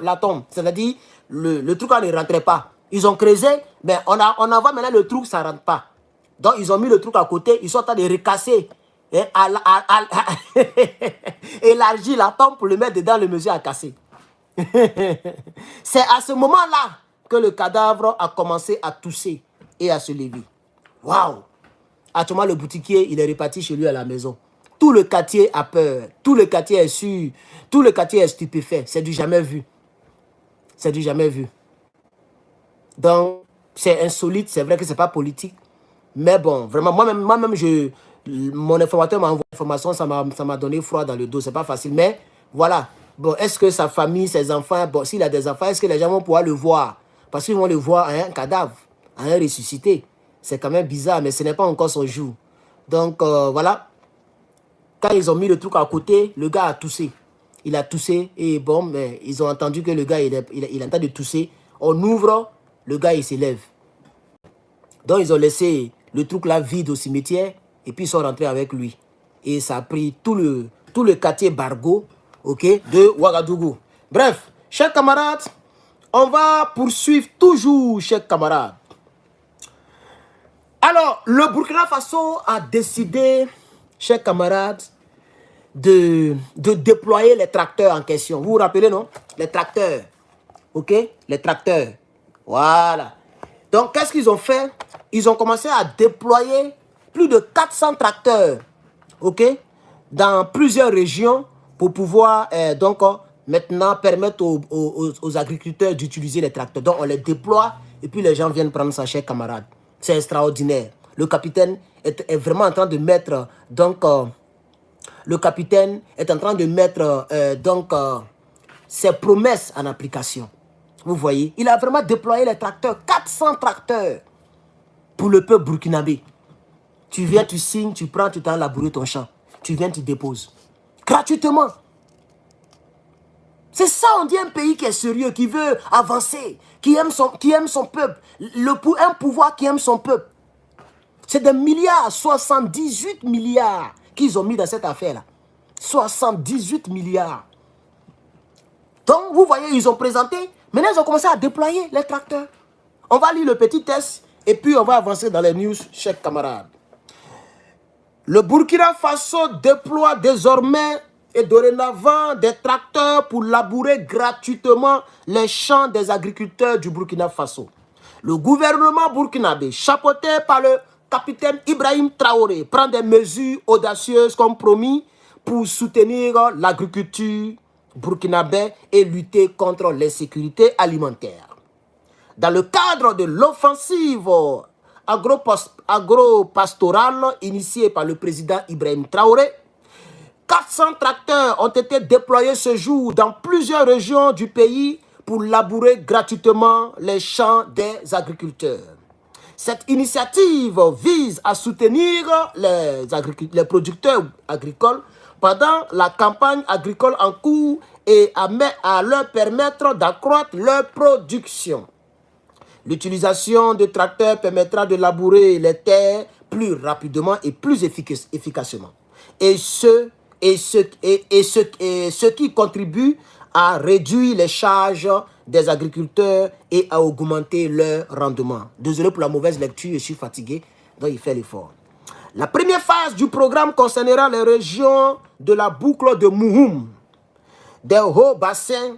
Speaker 1: la tombe, c'est-à-dire le truc ne rentrait pas. Ils ont creusé, mais on envoie maintenant le truc, ça ne rentre pas. Donc ils ont mis le truc à côté, ils sont en train de recasser, élargir la tombe pour le mettre dedans, le monsieur a cassé. C'est à ce moment-là que le cadavre a commencé à tousser et à se lever. Waouh! Actuellement, le boutiquier, il est reparti chez lui à la maison. Tout le quartier a peur. Tout le quartier est sûr. Tout le quartier est stupéfait. C'est du jamais vu. C'est du jamais vu. Donc, c'est insolite. C'est vrai que ce n'est pas politique. Mais bon, vraiment, moi-même, mon informateur m'a envoyé l'information. Ça m'a donné froid dans le dos. Ce n'est pas facile. Mais voilà. Bon, est-ce que sa famille, ses enfants, bon, s'il a des enfants, est-ce que les gens vont pouvoir le voir? Parce qu'ils vont le voir à un cadavre, à un ressuscité. C'est quand même bizarre, mais ce n'est pas encore son jour. Donc, voilà. Quand ils ont mis le truc à côté, le gars a toussé. Il a toussé et bon, mais ils ont entendu que le gars, il est en train de tousser. On ouvre, le gars, il s'élève. Donc, ils ont laissé le truc là vide au cimetière et puis ils sont rentrés avec lui. Et ça a pris tout le quartier Bargo, ok, de Ouagadougou. Bref, chers camarades, on va poursuivre toujours, chers camarades. Alors, le Burkina Faso a décidé, chers camarades, de déployer les tracteurs en question. Vous vous rappelez, non? Les tracteurs. Ok? Les tracteurs. Voilà. Donc, qu'est-ce qu'ils ont fait? Ils ont commencé à déployer plus de 400 tracteurs. Ok? Dans plusieurs régions pour pouvoir, maintenant permettre aux agriculteurs d'utiliser les tracteurs. Donc, on les déploie et puis les gens viennent prendre ça, chers camarades. C'est extraordinaire. Le capitaine est vraiment en train de mettre, ses promesses en application. Vous voyez, il a vraiment déployé les tracteurs, 400 tracteurs pour le peuple burkinabé. Tu viens, tu signes, tu prends, tu t'en labourer ton champ. Tu viens, tu déposes. Gratuitement. C'est ça, on dit un pays qui est sérieux, qui veut avancer, qui aime son peuple. Un pouvoir qui aime son peuple. C'est des milliards, 78 milliards qu'ils ont mis dans cette affaire-là. 78 milliards. Donc, vous voyez, ils ont présenté. Maintenant, ils ont commencé à déployer les tracteurs. On va lire le petit test et puis on va avancer dans les news, chers camarades. Le Burkina Faso déploie désormais et dorénavant des tracteurs pour labourer gratuitement les champs des agriculteurs du Burkina Faso. Le gouvernement burkinabé, chapeauté par le capitaine Ibrahim Traoré, prend des mesures audacieuses comme promis pour soutenir l'agriculture burkinabé et lutter contre l'insécurité alimentaire. Dans le cadre de l'offensive agro-pastorale initiée par le président Ibrahim Traoré, 400 tracteurs ont été déployés ce jour dans plusieurs régions du pays pour labourer gratuitement les champs des agriculteurs. Cette initiative vise à soutenir les producteurs agricoles pendant la campagne agricole en cours et à leur permettre d'accroître leur production. L'utilisation de tracteurs permettra de labourer les terres plus rapidement et plus efficacement. Et ce qui contribue à réduire les charges des agriculteurs et à augmenter leur rendement. Désolé pour la mauvaise lecture, je suis fatigué, donc il fait l'effort. La première phase du programme concernera les régions de la boucle de Mouhoum, des hauts bassins,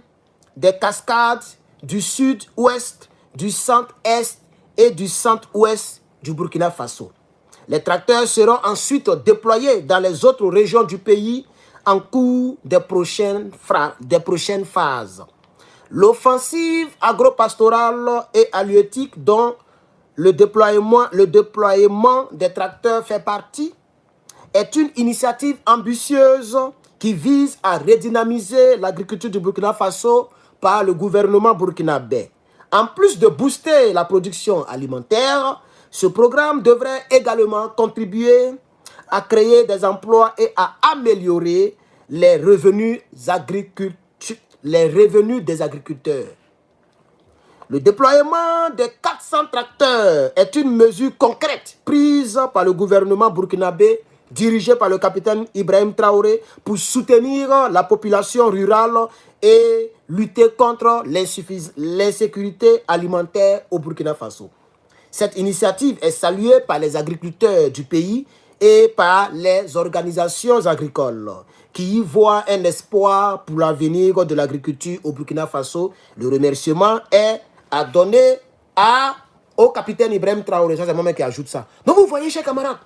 Speaker 1: des cascades, du sud-ouest, du centre-est et du centre-ouest du Burkina Faso. Les tracteurs seront ensuite déployés dans les autres régions du pays en cours des prochaines phases. L'offensive agro-pastorale et halieutique dont le déploiement des tracteurs fait partie est une initiative ambitieuse qui vise à redynamiser l'agriculture du Burkina Faso par le gouvernement burkinabé. En plus de booster la production alimentaire, ce programme devrait également contribuer à créer des emplois et à améliorer les revenus des agriculteurs. Le déploiement des 400 tracteurs est une mesure concrète prise par le gouvernement burkinabé dirigé par le capitaine Ibrahim Traoré pour soutenir la population rurale et lutter contre l'insécurité alimentaire au Burkina Faso. Cette initiative est saluée par les agriculteurs du pays et par les organisations agricoles qui y voient un espoir pour l'avenir de l'agriculture au Burkina Faso. Le remerciement est à donner au capitaine Ibrahim Traoré. Ça, c'est moi-même qui ajoute ça. Donc, vous voyez, chers camarades,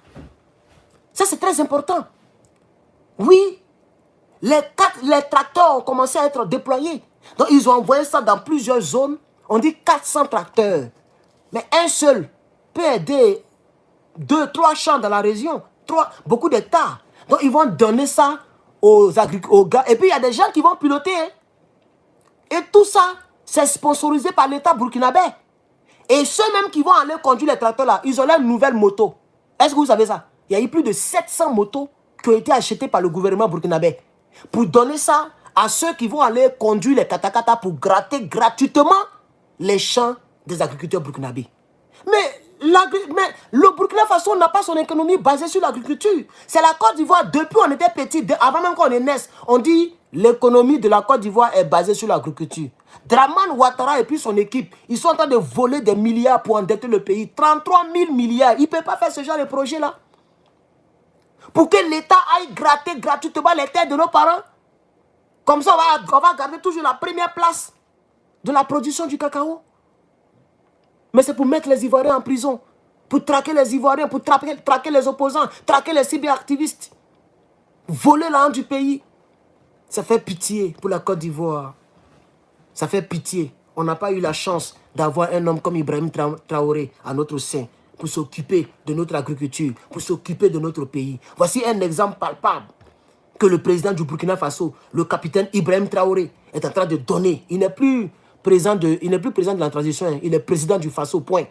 Speaker 1: ça, c'est très important. Oui, les tracteurs ont commencé à être déployés. Donc, ils ont envoyé ça dans plusieurs zones. On dit 400 tracteurs. Mais un seul peut aider 2-3 champs dans la région. Beaucoup d'hectares. Donc, ils vont donner ça aux gars. Et puis, il y a des gens qui vont piloter. Hein. Et tout ça, c'est sponsorisé par l'État burkinabé. Et ceux-mêmes qui vont aller conduire les tracteurs là, ils ont leurs nouvelles motos. Est-ce que vous savez ça? Il y a eu plus de 700 motos qui ont été achetées par le gouvernement burkinabé. Pour donner ça à ceux qui vont aller conduire les katakata pour gratter gratuitement les champs des agriculteurs burkinabés. Mais le Burkina Faso n'a pas son économie basée sur l'agriculture. C'est la Côte d'Ivoire, depuis on était petit, avant même qu'on est naisse, on dit l'économie de la Côte d'Ivoire est basée sur l'agriculture. Draman Ouattara et puis son équipe, ils sont en train de voler des milliards pour endetter le pays. 33 000 milliards, ils ne peuvent pas faire ce genre de projet-là. Pour que l'État aille gratter gratuitement les terres de nos parents. Comme ça, on va garder toujours la première place de la production du cacao. Mais c'est pour mettre les Ivoiriens en prison, pour traquer les Ivoiriens, pour traquer les opposants, traquer les cyberactivistes, voler l'argent du pays. Ça fait pitié pour la Côte d'Ivoire. Ça fait pitié. On n'a pas eu la chance d'avoir un homme comme Ibrahim Traoré à notre sein pour s'occuper de notre agriculture, pour s'occuper de notre pays. Voici un exemple palpable que le président du Burkina Faso, le capitaine Ibrahim Traoré, est en train de donner. Il n'est plus président de la transition, hein. Il est président du Faso, point.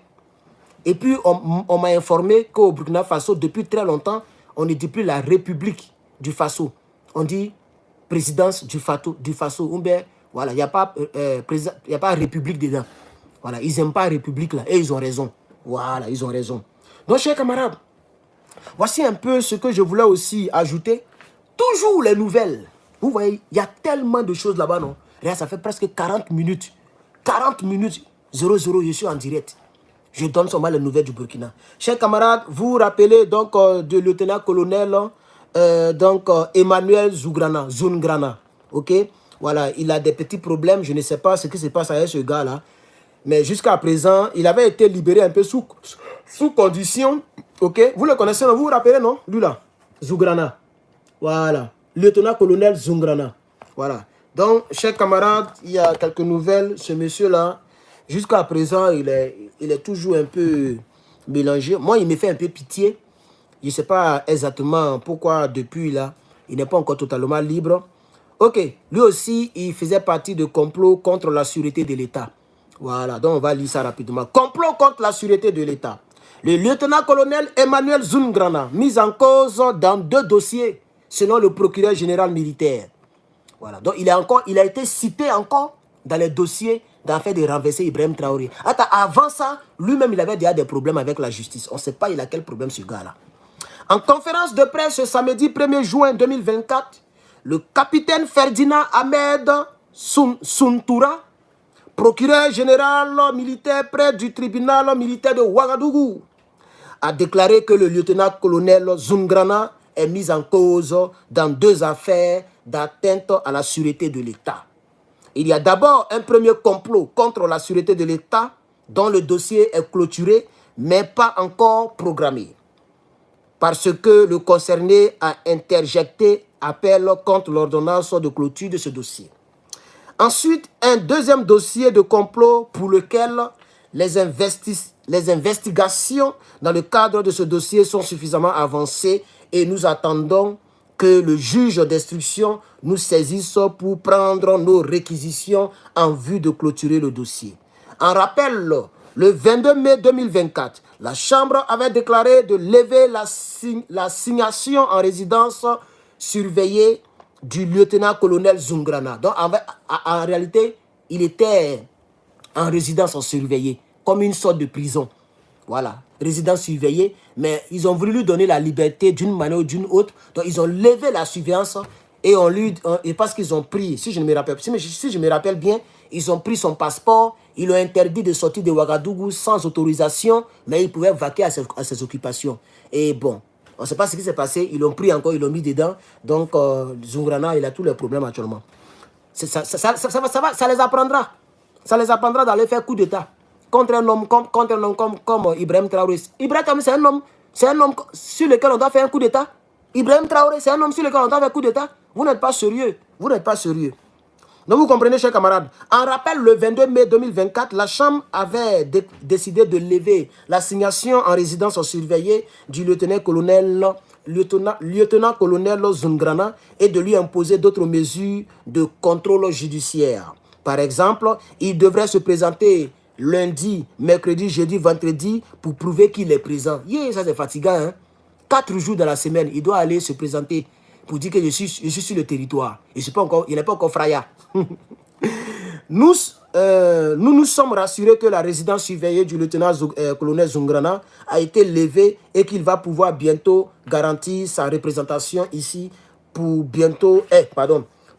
Speaker 1: Et puis, on m'a informé qu'au Burkina Faso, depuis très longtemps, on ne dit plus la République du Faso. On dit présidence du Faso. Voilà, il n'y a pas République dedans. Voilà, ils n'aiment pas République là, et ils ont raison. Voilà, ils ont raison. Donc, chers camarades, Voici un peu ce que je voulais aussi ajouter. Toujours les nouvelles. Vous voyez, il y a tellement de choses là-bas, non? Regarde, ça fait presque 40 minutes. 40 minutes, 00, je suis en direct. Je donne seulement les nouvelles du Burkina. Chers camarades, vous vous rappelez donc du lieutenant-colonel Emmanuel Zungrana. Ok? Voilà, il a des petits problèmes. Je ne sais pas ce qui se passe avec ce gars-là. Mais jusqu'à présent, il avait été libéré un peu sous condition. Ok? Vous le connaissez, non? Vous vous rappelez, non? Lui là, Zungrana. Voilà. Lieutenant-colonel Zungrana. Voilà. Donc, chers camarades, il y a quelques nouvelles. Ce monsieur-là, jusqu'à présent, il est toujours un peu mélangé. Moi, il me fait un peu pitié. Je ne sais pas exactement pourquoi, depuis là, il n'est pas encore totalement libre. Ok. Lui aussi, il faisait partie de complot contre la sûreté de l'État. Voilà. Donc, on va lire ça rapidement. Complot contre la sûreté de l'État. Le lieutenant-colonel Emmanuel Zungrana, mis en cause dans 2 dossiers, selon le procureur général militaire. Voilà. Donc, il a été cité encore dans les dossiers d'affaires de renverser Ibrahim Traoré. Attends, avant ça, lui-même, il avait déjà des problèmes avec la justice. On ne sait pas il a quel problème ce gars-là. En conférence de presse ce samedi 1er juin 2024, le capitaine Ferdinand Ahmed Suntura, procureur général militaire près du tribunal militaire de Ouagadougou, a déclaré que le lieutenant-colonel Zungrana est mis en cause dans 2 affaires d'atteinte à la sûreté de l'État. Il y a d'abord un premier complot contre la sûreté de l'État dont le dossier est clôturé mais pas encore programmé, parce que le concerné a interjecté appel contre l'ordonnance de clôture de ce dossier. Ensuite, un deuxième dossier de complot pour lequel les investigations dans le cadre de ce dossier sont suffisamment avancées et nous attendons que le juge d'instruction nous saisisse pour prendre nos réquisitions en vue de clôturer le dossier. En rappel, le 22 mai 2024, la Chambre avait déclaré de lever l'assignation en résidence surveillée du lieutenant-colonel Zungrana. Donc, en réalité, il était en résidence surveillée, comme une sorte de prison. Voilà, résidence surveillée, mais ils ont voulu lui donner la liberté d'une manière ou d'une autre. Donc, ils ont levé la surveillance et parce qu'ils ont pris, si je me rappelle bien, ils ont pris son passeport, ils l'ont interdit de sortir de Ouagadougou sans autorisation, mais il pouvait vaquer à ses occupations. Et bon, on ne sait pas ce qui s'est passé, ils l'ont pris encore, ils l'ont mis dedans. Donc, Zungrana, il a tous les problèmes actuellement. Ça les apprendra. Ça les apprendra d'aller faire coup d'État contre un homme comme Ibrahim Traoré. Ibrahim Traoré, c'est un homme sur lequel on doit faire un coup d'État. Ibrahim Traoré, c'est un homme sur lequel on doit faire un coup d'État. Vous n'êtes pas sérieux. Vous n'êtes pas sérieux. Donc vous comprenez, chers camarades. En rappel, le 22 mai 2024, la Chambre avait décidé de lever l'assignation en résidence surveillée du lieutenant-colonel Zungrana et de lui imposer d'autres mesures de contrôle judiciaire. Par exemple, il devrait se présenter lundi, mercredi, jeudi, vendredi pour prouver qu'il est présent. Ça c'est fatigant, hein? 4 jours dans la semaine, il doit aller se présenter pour dire que je suis sur le territoire. Il n'est pas encore fraya. Nous sommes rassurés que la résidence surveillée du lieutenant-colonel Zungrana a été levée et qu'il va pouvoir bientôt garantir sa représentation ici pour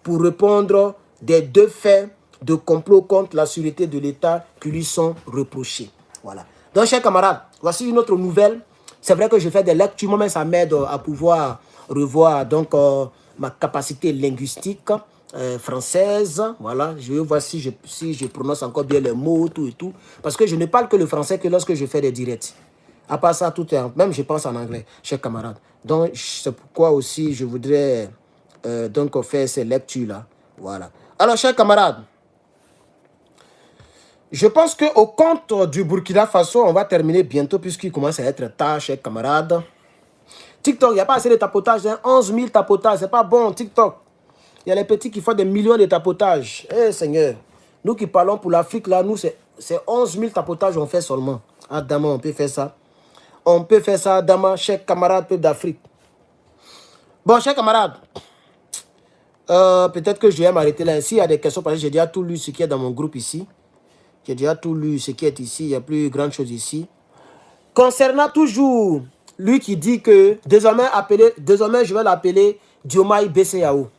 Speaker 1: répondre des 2 faits de complot contre la sûreté de l'État qui lui sont reprochés. Voilà. Donc, chers camarades, voici une autre nouvelle. C'est vrai que je fais des lectures, moi-même ça m'aide à pouvoir revoir donc ma capacité linguistique française. Voilà, je vais voir si je prononce encore bien les mots, tout et tout. Parce que je ne parle que le français que lorsque je fais des directs. À part ça, tout est même je pense en anglais, chers camarades. Donc, c'est pourquoi aussi je voudrais donc faire ces lectures-là. Voilà. Alors, chers camarades, je pense qu'au compte du Burkina Faso, on va terminer bientôt puisqu'il commence à être tard, chers camarades. TikTok, il n'y a pas assez de tapotage, hein? 11 000 tapotages, c'est pas bon, TikTok. Il y a les petits qui font des millions de tapotages. Eh Seigneur, nous qui parlons pour l'Afrique, là, nous, c'est 11 000 tapotages on fait seulement. Ah, Dama, on peut faire ça. On peut faire ça, Dama, chers camarades, peuple d'Afrique. Bon, chers camarades, peut-être que je vais m'arrêter là. S'il y a des questions, parce que j'ai déjà tout lu ce qui est dans mon groupe ici. J'ai déjà tout lu ce qui est ici. Il n'y a plus grande chose ici. Concernant toujours Lui qui dit que désormais je vais l'appeler Diomaye BCAO.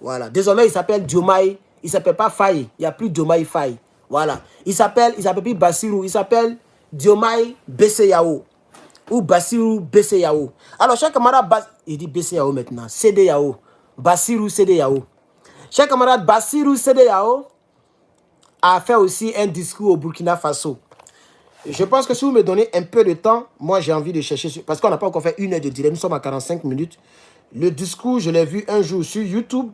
Speaker 1: Voilà. Désormais, il s'appelle Diomaye. Il ne s'appelle pas Faye. Il n'y a plus Diomaye Faye. Voilà. Il s'appelle plus Bassirou. Il s'appelle Diomaye BCAO. Ou Bassirou BCAO. Alors, chers camarades, il dit BCAO maintenant. CDAO. Bassirou CDAO. Chers camarades, Bassirou CDAO a fait aussi un discours au Burkina Faso. Je pense que si vous me donnez un peu de temps, moi j'ai envie de chercher, parce qu'on n'a pas encore fait 1 heure de direct, nous sommes à 45 minutes. Le discours, je l'ai vu un jour sur YouTube.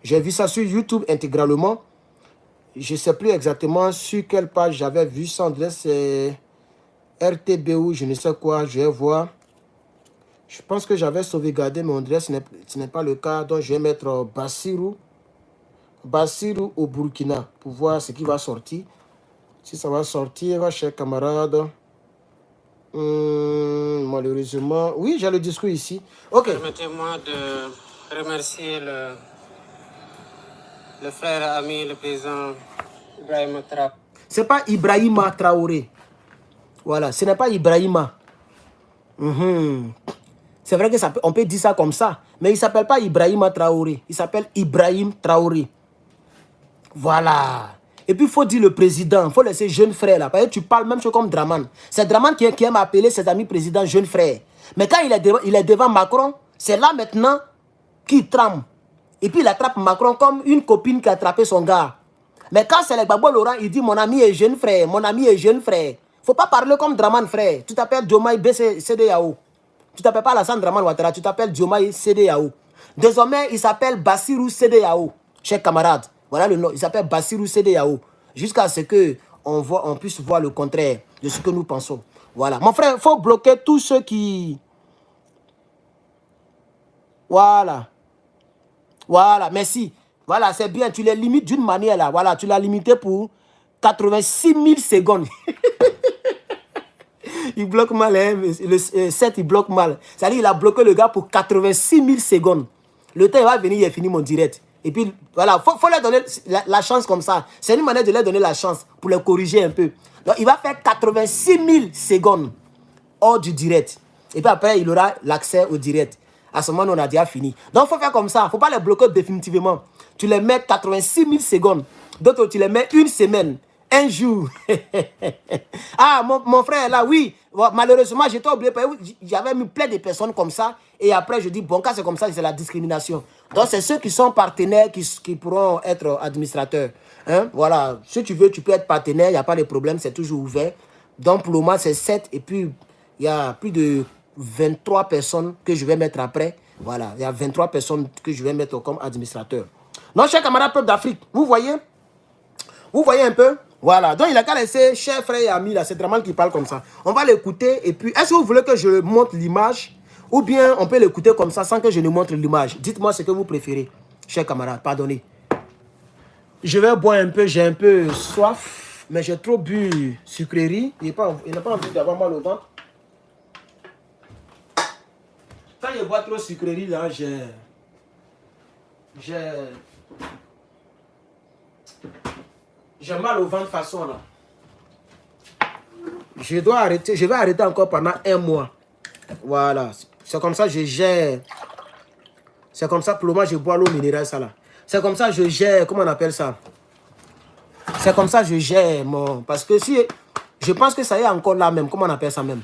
Speaker 1: J'ai vu ça sur YouTube intégralement. Je ne sais plus exactement sur quelle page j'avais vu ça. C'est RTBU, je ne sais quoi, je vais voir. Je pense que j'avais sauvegardé mon adresse, ce n'est pas le cas. Donc je vais mettre Bassirou au Burkina pour voir ce qui va sortir. Si ça va sortir, chers camarades. Malheureusement. Oui, j'ai le discours ici. Ok.
Speaker 2: Permettez-moi de remercier le frère ami, le président Ibrahima Traoré.
Speaker 1: Ce n'est pas Ibrahima Traoré. Voilà, ce n'est pas Ibrahima. C'est vrai qu'on peut dire ça comme ça. Mais il ne s'appelle pas Ibrahima Traoré. Il s'appelle Ibrahim Traoré. Voilà. Et puis, il faut dire le président. Il faut laisser jeune frère là. Parce que tu parles même chose comme Draman. C'est Draman qui aime appeler ses amis présidents jeune frère. Mais quand il est devant Macron, c'est là maintenant qu'il tremble. Et puis, il attrape Macron comme une copine qui a attrapé son gars. Mais quand c'est le Gbagbo Laurent, il dit mon ami est jeune frère. Mon ami est jeune frère. Il ne faut pas parler comme Draman frère. Tu t'appelles Diomaye CDAO. Tu t'appelles pas Alassane Draman Ouattara. Tu t'appelles Diomaye CDAO. Désormais, il s'appelle Bassirou CDAO. Chers camarades. Voilà le nom, il s'appelle Bassirou CDAO. Jusqu'à ce qu'on puisse voir le contraire de ce que nous pensons. Voilà. Mon frère, il faut bloquer tous ceux qui... Voilà. Voilà, merci. Voilà, c'est bien. Tu les limites d'une manière là. Voilà, tu l'as limité pour 86 000 secondes. Il bloque mal, hein. Le 7, il bloque mal. C'est-à-dire qu'il a bloqué le gars pour 86 000 secondes. Le temps, il va venir, il a fini mon direct. Et puis, voilà, il faut leur donner la chance comme ça. C'est une manière de leur donner la chance pour les corriger un peu. Donc, il va faire 86 000 secondes hors du direct. Et puis après, il aura l'accès au direct. À ce moment, on a déjà fini. Donc, il faut faire comme ça. Il ne faut pas les bloquer définitivement. Tu les mets 86 000 secondes. D'autres, tu les mets une semaine, un jour. Ah, mon frère, là, oui. Malheureusement, j'étais oublié. J'avais mis plein de personnes comme ça. Et après, je dis, bon, quand c'est comme ça, c'est la discrimination. Donc, c'est ceux qui sont partenaires qui pourront être administrateurs. Hein? Voilà. Si tu veux, tu peux être partenaire. Il n'y a pas de problème. C'est toujours ouvert. Donc, pour le moment, c'est 7. Et puis, il y a plus de 23 personnes que je vais mettre après. Voilà. Il y a 23 personnes que je vais mettre comme administrateur. Non, chers camarades peuple d'Afrique, vous voyez? Vous voyez un peu? Voilà. Donc, il a qu'à laisser, chers frères et amis, là, c'est Draman qui parle comme ça. On va l'écouter. Et puis, est-ce que vous voulez que je montre l'image? Ou bien, on peut l'écouter comme ça, sans que je ne montre l'image? Dites-moi ce que vous préférez, chers camarades. Pardonnez. Je vais boire un peu. J'ai un peu soif. Mais j'ai trop bu sucrerie. Il n'a pas envie d'avoir mal au ventre. Quand je bois trop sucrerie, là, j'ai mal au ventre façon là. Je dois arrêter. Je vais arrêter encore pendant 1 mois. Voilà. C'est comme ça que je gère. C'est comme ça pour le moment je bois l'eau minérale ça là. C'est comme ça que je gère. Comment on appelle ça? C'est comme ça que je gère mon. Parce que si je pense que ça y est encore là même. Comment on appelle ça même?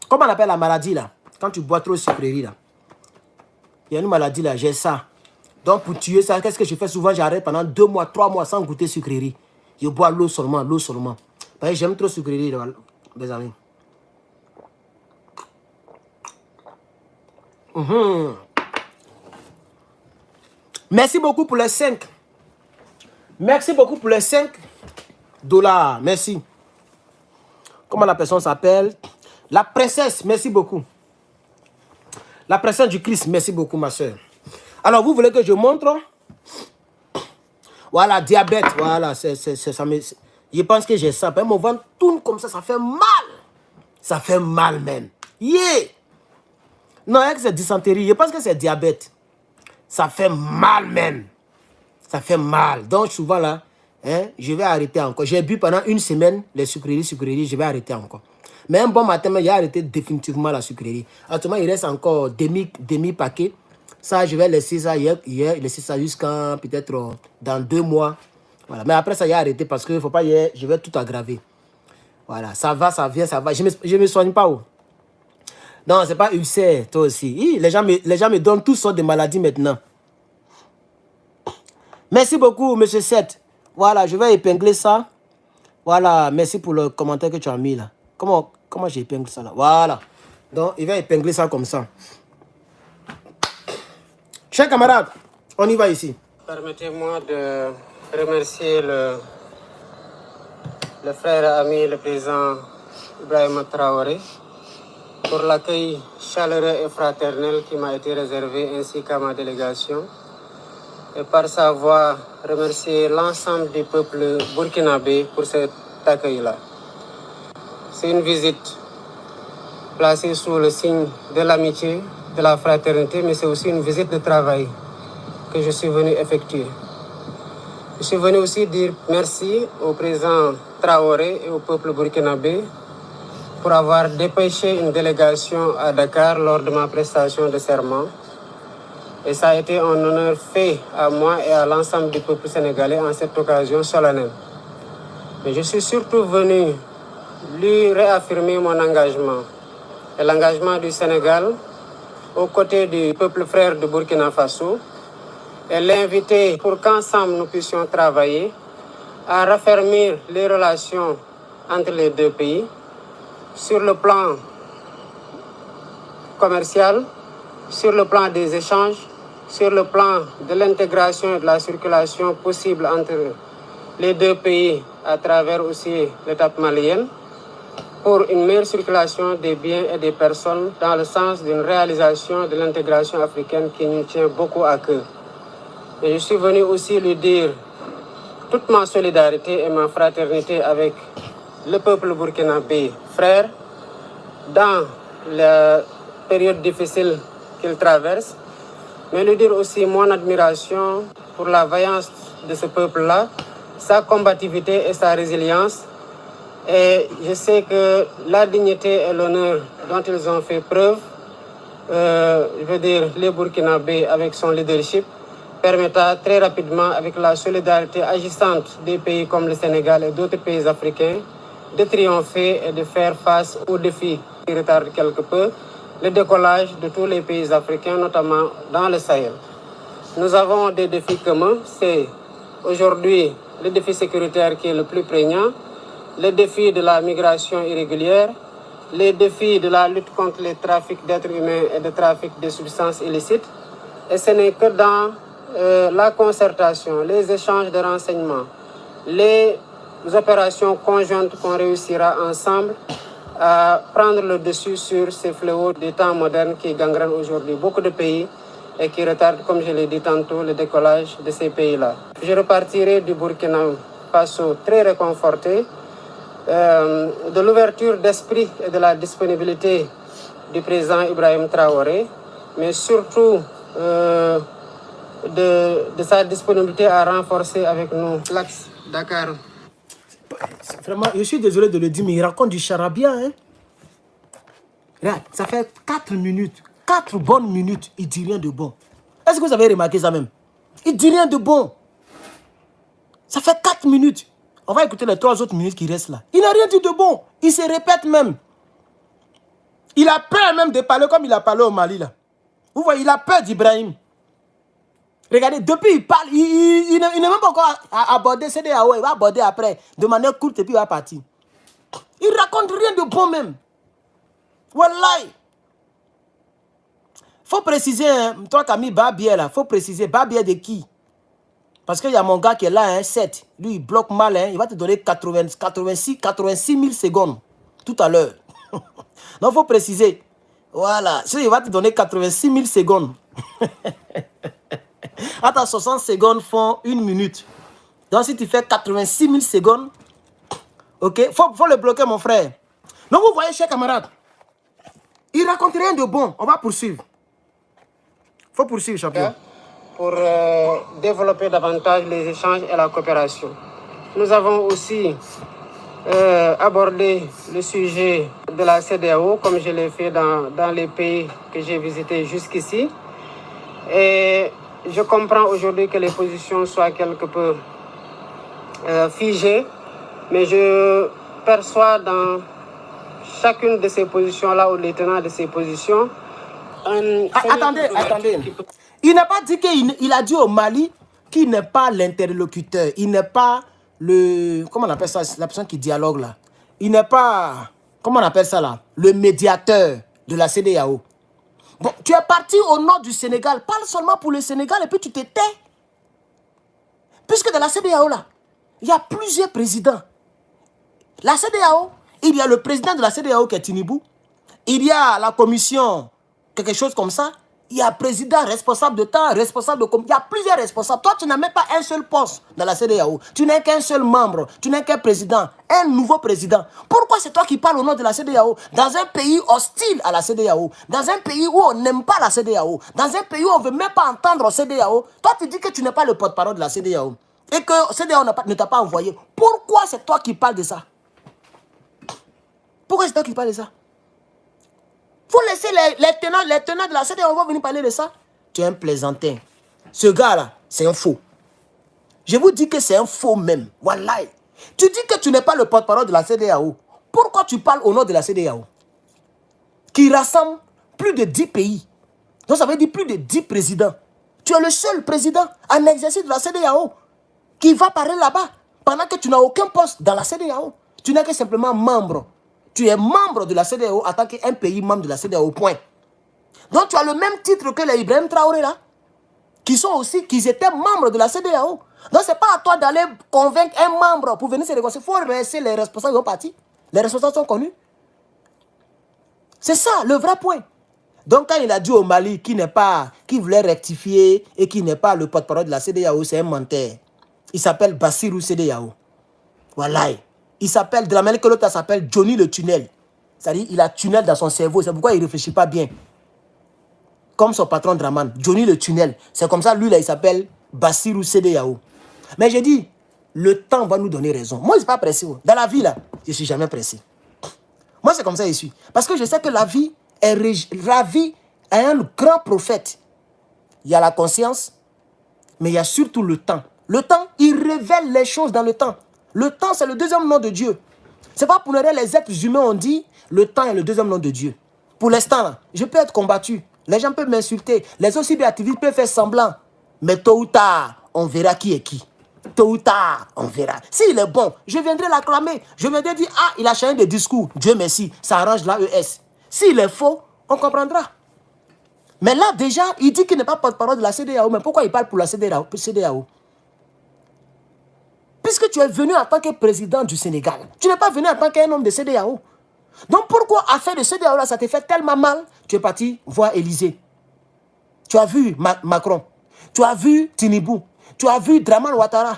Speaker 1: Comment on appelle la maladie là? Quand tu bois trop de sucrerie là. Il y a une maladie là. J'ai ça. Donc pour tuer ça, qu'est-ce que je fais souvent? J'arrête pendant 2 mois, 3 mois sans goûter sucrerie. Je bois l'eau seulement, l'eau seulement. Parce que j'aime trop sucrerie, mes amis. Merci beaucoup pour les 5. Merci beaucoup pour les 5 $. Merci. Comment la personne s'appelle? La princesse, merci beaucoup. La princesse du Christ, merci beaucoup, ma soeur. Alors, vous voulez que je montre? Voilà, diabète. Voilà, ça je pense que j'ai ça. Mon ventre tourne comme ça fait mal. Ça fait mal, même. Yeah! Non, c'est dysenterie. Je pense que c'est diabète. Ça fait mal, même. Ça fait mal. Donc, souvent, là, hein, je vais arrêter encore. J'ai bu pendant 1 semaine les sucreries, je vais arrêter encore. Mais un bon matin, il a arrêté définitivement la sucrerie. Actuellement, il reste encore demi paquet. Ça, je vais laisser ça laisser ça jusqu'à peut-être dans 2 mois. Voilà. Mais après ça, il a arrêté parce que faut pas je vais tout aggraver. Voilà, ça va, ça vient, ça va. Je me soigne pas. Oh. Non, c'est pas ulcère, toi aussi. Les gens me donnent toutes sortes de maladies maintenant. Merci beaucoup, monsieur Seth. Voilà, je vais épingler ça. Voilà, merci pour le commentaire que tu as mis là. Comment j'épingle ça là? Voilà. Donc, il va épingler ça comme ça. Chers camarades, on y va ici.
Speaker 2: Permettez-moi de remercier le frère et ami, le président Ibrahim Traoré, pour l'accueil chaleureux et fraternel qui m'a été réservé, ainsi qu'à ma délégation. Et par sa voix, remercier l'ensemble du peuple burkinabé pour cet accueil-là. C'est une visite placée sous le signe de l'amitié, de la fraternité, mais c'est aussi une visite de travail que je suis venu effectuer. Je suis venu aussi dire merci au président Traoré et au peuple burkinabé pour avoir dépêché une délégation à Dakar lors de ma prestation de serment. Et ça a été un honneur fait à moi et à l'ensemble du peuple sénégalais en cette occasion solennelle. Mais je suis surtout venu lui réaffirmer mon engagement et l'engagement du Sénégal aux côtés du peuple frère de Burkina Faso et l'inviter pour qu'ensemble nous puissions travailler à raffermir les relations entre les deux pays sur le plan commercial, sur le plan des échanges, sur le plan de l'intégration et de la circulation possible entre les deux pays à travers aussi l'étape malienne, pour une meilleure circulation des biens et des personnes dans le sens d'une réalisation de l'intégration africaine qui nous tient beaucoup à cœur. Et je suis venu aussi lui dire toute ma solidarité et ma fraternité avec le peuple burkinabé frère dans la période difficile qu'il traverse, mais lui dire aussi mon admiration pour la vaillance de ce peuple-là, sa combativité et sa résilience. Et je sais que la dignité et l'honneur dont ils ont fait preuve, je veux dire les Burkinabés avec son leadership, permettra très rapidement, avec la solidarité agissante des pays comme le Sénégal et d'autres pays africains, de triompher et de faire face aux défis qui retardent quelque peu le décollage de tous les pays africains, notamment dans le Sahel. Nous avons des défis communs. C'est aujourd'hui le défi sécuritaire qui est le plus prégnant, le défi de la migration irrégulière, les défis de la lutte contre les trafics d'êtres humains et de trafic de substances illicites. Et ce n'est que dans la concertation, les échanges de renseignements, les opérations conjointes qu'on réussira ensemble à prendre le dessus sur ces fléaux des temps modernes qui gangrènent aujourd'hui beaucoup de pays et qui retardent, comme je l'ai dit tantôt, le décollage de ces pays-là. Je repartirai du Burkina Faso très réconforté de l'ouverture d'esprit et de la disponibilité du président Ibrahim Traoré, mais surtout de sa disponibilité à renforcer avec nous l'axe Dakar.
Speaker 1: Vraiment, je suis désolé de le dire, mais il raconte du charabia. Hein? Regarde, ça fait 4 minutes, 4 bonnes minutes, il dit rien de bon. Est-ce que vous avez remarqué ça même? Il dit rien de bon. Ça fait 4 minutes. On va écouter les 3 autres minutes qui restent là. Il n'a rien dit de bon. Il se répète même. Il a peur même de parler comme il a parlé au Mali là. Vous voyez, il a peur d'Ibrahim. Regardez, depuis il parle, il n'est même pas encore abordé CEDEAO, il va aborder après, de manière courte et puis il va partir. Il raconte rien de bon même. Wallahi. Faut préciser, hein, toi qui as mis Babier là, faut préciser, Babier de qui? Parce qu'il y a mon gars qui est là, hein, 7. Lui, il bloque mal, hein, il va te donner 86 000 secondes tout à l'heure. Donc, il faut préciser. Voilà, il va te donner 86 000 secondes. Attends, 60 secondes font 1 minute. Donc, si tu fais 86 000 secondes, ok, faut le bloquer, mon frère. Donc, vous voyez, chers camarades, il raconte rien de bon. On va poursuivre. Faut poursuivre, champion.
Speaker 2: Pour développer davantage les échanges et la coopération. Nous avons aussi abordé le sujet de la CEDEAO, comme je l'ai fait dans les pays que j'ai visités jusqu'ici. Et je comprends aujourd'hui que les positions soient quelque peu figées, mais je perçois dans chacune de ces positions-là, ou les tenants de ces positions,
Speaker 1: attendez. Il n'a pas dit qu'il a dit au Mali qu'il n'est pas l'interlocuteur, il n'est pas le... Comment on appelle ça, la personne qui dialogue là? Il n'est pas... Comment on appelle ça là? Le médiateur de la CEDEAO. Bon, tu es parti au nord du Sénégal, parle seulement pour le Sénégal et puis tu te tais. Puisque dans la CEDEAO là, il y a plusieurs présidents. La CEDEAO, il y a le président de la CEDEAO qui est Tinibou. Il y a la commission, quelque chose comme ça. Il y a président, responsable de temps, responsable de... Il y a plusieurs responsables. Toi, tu n'as même pas un seul poste dans la CEDEAO. Tu n'es qu'un seul membre. Tu n'es qu'un président. Un nouveau président. Pourquoi c'est toi qui parles au nom de la CEDEAO? Dans un pays hostile à la CEDEAO. Dans un pays où on n'aime pas la CEDEAO. Dans un pays où on ne veut même pas entendre la CEDEAO. Toi, tu dis que tu n'es pas le porte-parole de la CEDEAO. Et que CEDEAO ne t'a pas envoyé. Pourquoi c'est toi qui parles de ça? Pourquoi c'est toi qui parles de ça? Faut laisser les tenants de la CEDEAO vont venir parler de ça. Tu es un plaisantin. Ce gars-là, c'est un faux. Je vous dis que c'est un faux même. Wallahi. Tu dis que tu n'es pas le porte-parole de la CEDEAO. Pourquoi tu parles au nom de la CEDEAO? Qui rassemble plus de 10 pays. Donc ça veut dire plus de 10 présidents. Tu es le seul président en exercice de la CEDEAO qui va parler là-bas pendant que tu n'as aucun poste dans la CEDEAO. Tu n'es que simplement membre. Tu es membre de la CEDEAO en tant qu'un pays membre de la CEDEAO, point. Donc tu as le même titre que les Ibrahim Traoré là, qui étaient membres de la CEDEAO. Donc c'est pas à toi d'aller convaincre un membre pour venir se réconcilier. Il faut laisser les responsables de parti. Les responsables sont connus. C'est ça le vrai point. Donc quand il a dit au Mali qu'il voulait rectifier et qu'il n'est pas le porte-parole de la CEDEAO, c'est un menteur. Il s'appelle Bassirou CEDEAO. Voilà. Il s'appelle, de la manière que l'autre s'appelle Johnny le tunnel. C'est-à-dire, il a tunnel dans son cerveau. C'est pourquoi il ne réfléchit pas bien. Comme son patron Draman, Johnny le tunnel. C'est comme ça, lui, là, il s'appelle Bassirou CEDEAO. Mais j'ai dit, le temps va nous donner raison. Moi, je ne suis pas pressé. Dans la vie, là, je ne suis jamais pressé. Moi, c'est comme ça que je suis. Parce que je sais que la vie est ravie à un grand prophète. Il y a la conscience, mais il y a surtout le temps. Le temps, il révèle les choses dans le temps. Le temps, c'est le deuxième nom de Dieu. Ce n'est pas pour rien les êtres humains ont dit le temps est le deuxième nom de Dieu. Pour l'instant, je peux être combattu. Les gens peuvent m'insulter. Les OCB activistes peuvent faire semblant. Mais tôt ou tard, on verra qui est qui. Tôt ou tard, on verra. S'il est bon, je viendrai l'acclamer. Je viendrai dire, ah, il a changé de discours. Dieu merci, ça arrange l'AES. S'il est faux, on comprendra. Mais là, déjà, il dit qu'il n'est pas porte-parole de la CEDEAO. Mais pourquoi il parle pour la CEDEAO? Puisque tu es venu en tant que président du Sénégal. Tu n'es pas venu en tant qu'un homme de CEDEAO. Donc pourquoi affaire de CEDEAO là, ça te fait tellement mal? Tu es parti voir Élysée. Tu as vu Macron. Tu as vu Tinibou. Tu as vu Draman Ouattara.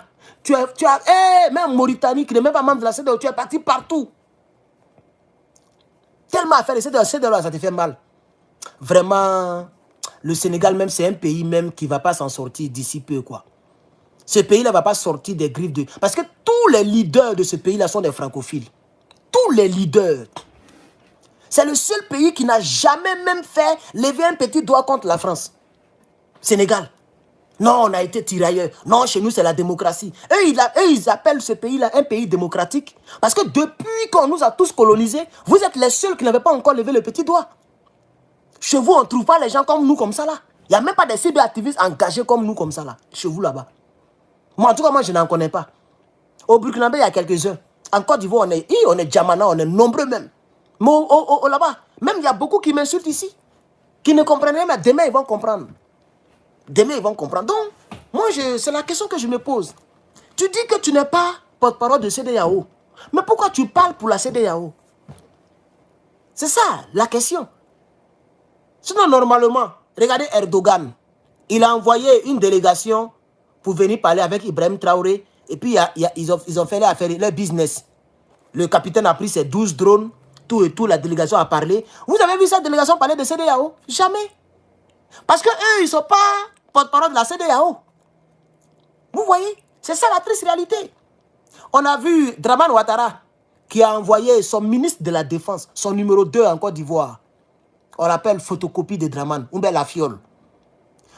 Speaker 1: Même Mauritanie qui n'est même pas membre de la CEDEAO. Tu es parti partout. Tellement affaire de CEDEAO là, ça te fait mal. Vraiment, le Sénégal même, c'est un pays même qui ne va pas s'en sortir d'ici peu, quoi. Ce pays-là ne va pas sortir des griffes de... Parce que tous les leaders de ce pays-là sont des francophiles. Tous les leaders. C'est le seul pays qui n'a jamais même fait lever un petit doigt contre la France. Sénégal. Non, on a été tirailleurs. Non, chez nous, c'est la démocratie. Eux, ils appellent ce pays-là un pays démocratique. Parce que depuis qu'on nous a tous colonisés, vous êtes les seuls qui n'avaient pas encore levé le petit doigt. Chez vous, on ne trouve pas les gens comme nous, comme ça, là. Il n'y a même pas des cyberactivistes engagés comme nous, comme ça, là. Chez vous, là-bas. Moi, en tout cas, moi, je n'en connais pas. Au Burkina Faso, il y a quelques-uns. En Côte d'Ivoire, on est Djamana, on est nombreux même. Mais là-bas, même il y a beaucoup qui m'insultent ici. Qui ne comprennent rien, mais demain, ils vont comprendre. Demain, ils vont comprendre. Donc, moi, c'est la question que je me pose. Tu dis que tu n'es pas porte-parole de CEDEAO. Mais pourquoi tu parles pour la CEDEAO? C'est ça, la question. Sinon, normalement, regardez Erdogan. Il a envoyé une délégation pour venir parler avec Ibrahim Traoré. Et puis, ils ont fait leur business. Le capitaine a pris ses 12 drones. Tout et tout, la délégation a parlé. Vous avez vu cette délégation parler de CEDEAO? Jamais. Parce qu'eux, ils ne sont pas porte-parole de la CEDEAO. Vous voyez? C'est ça la triste réalité. On a vu Draman Ouattara. qui a envoyé son ministre de la Défense, son numéro 2 en Côte d'Ivoire. On l'appelle photocopie de Draman, ou bien la fiole.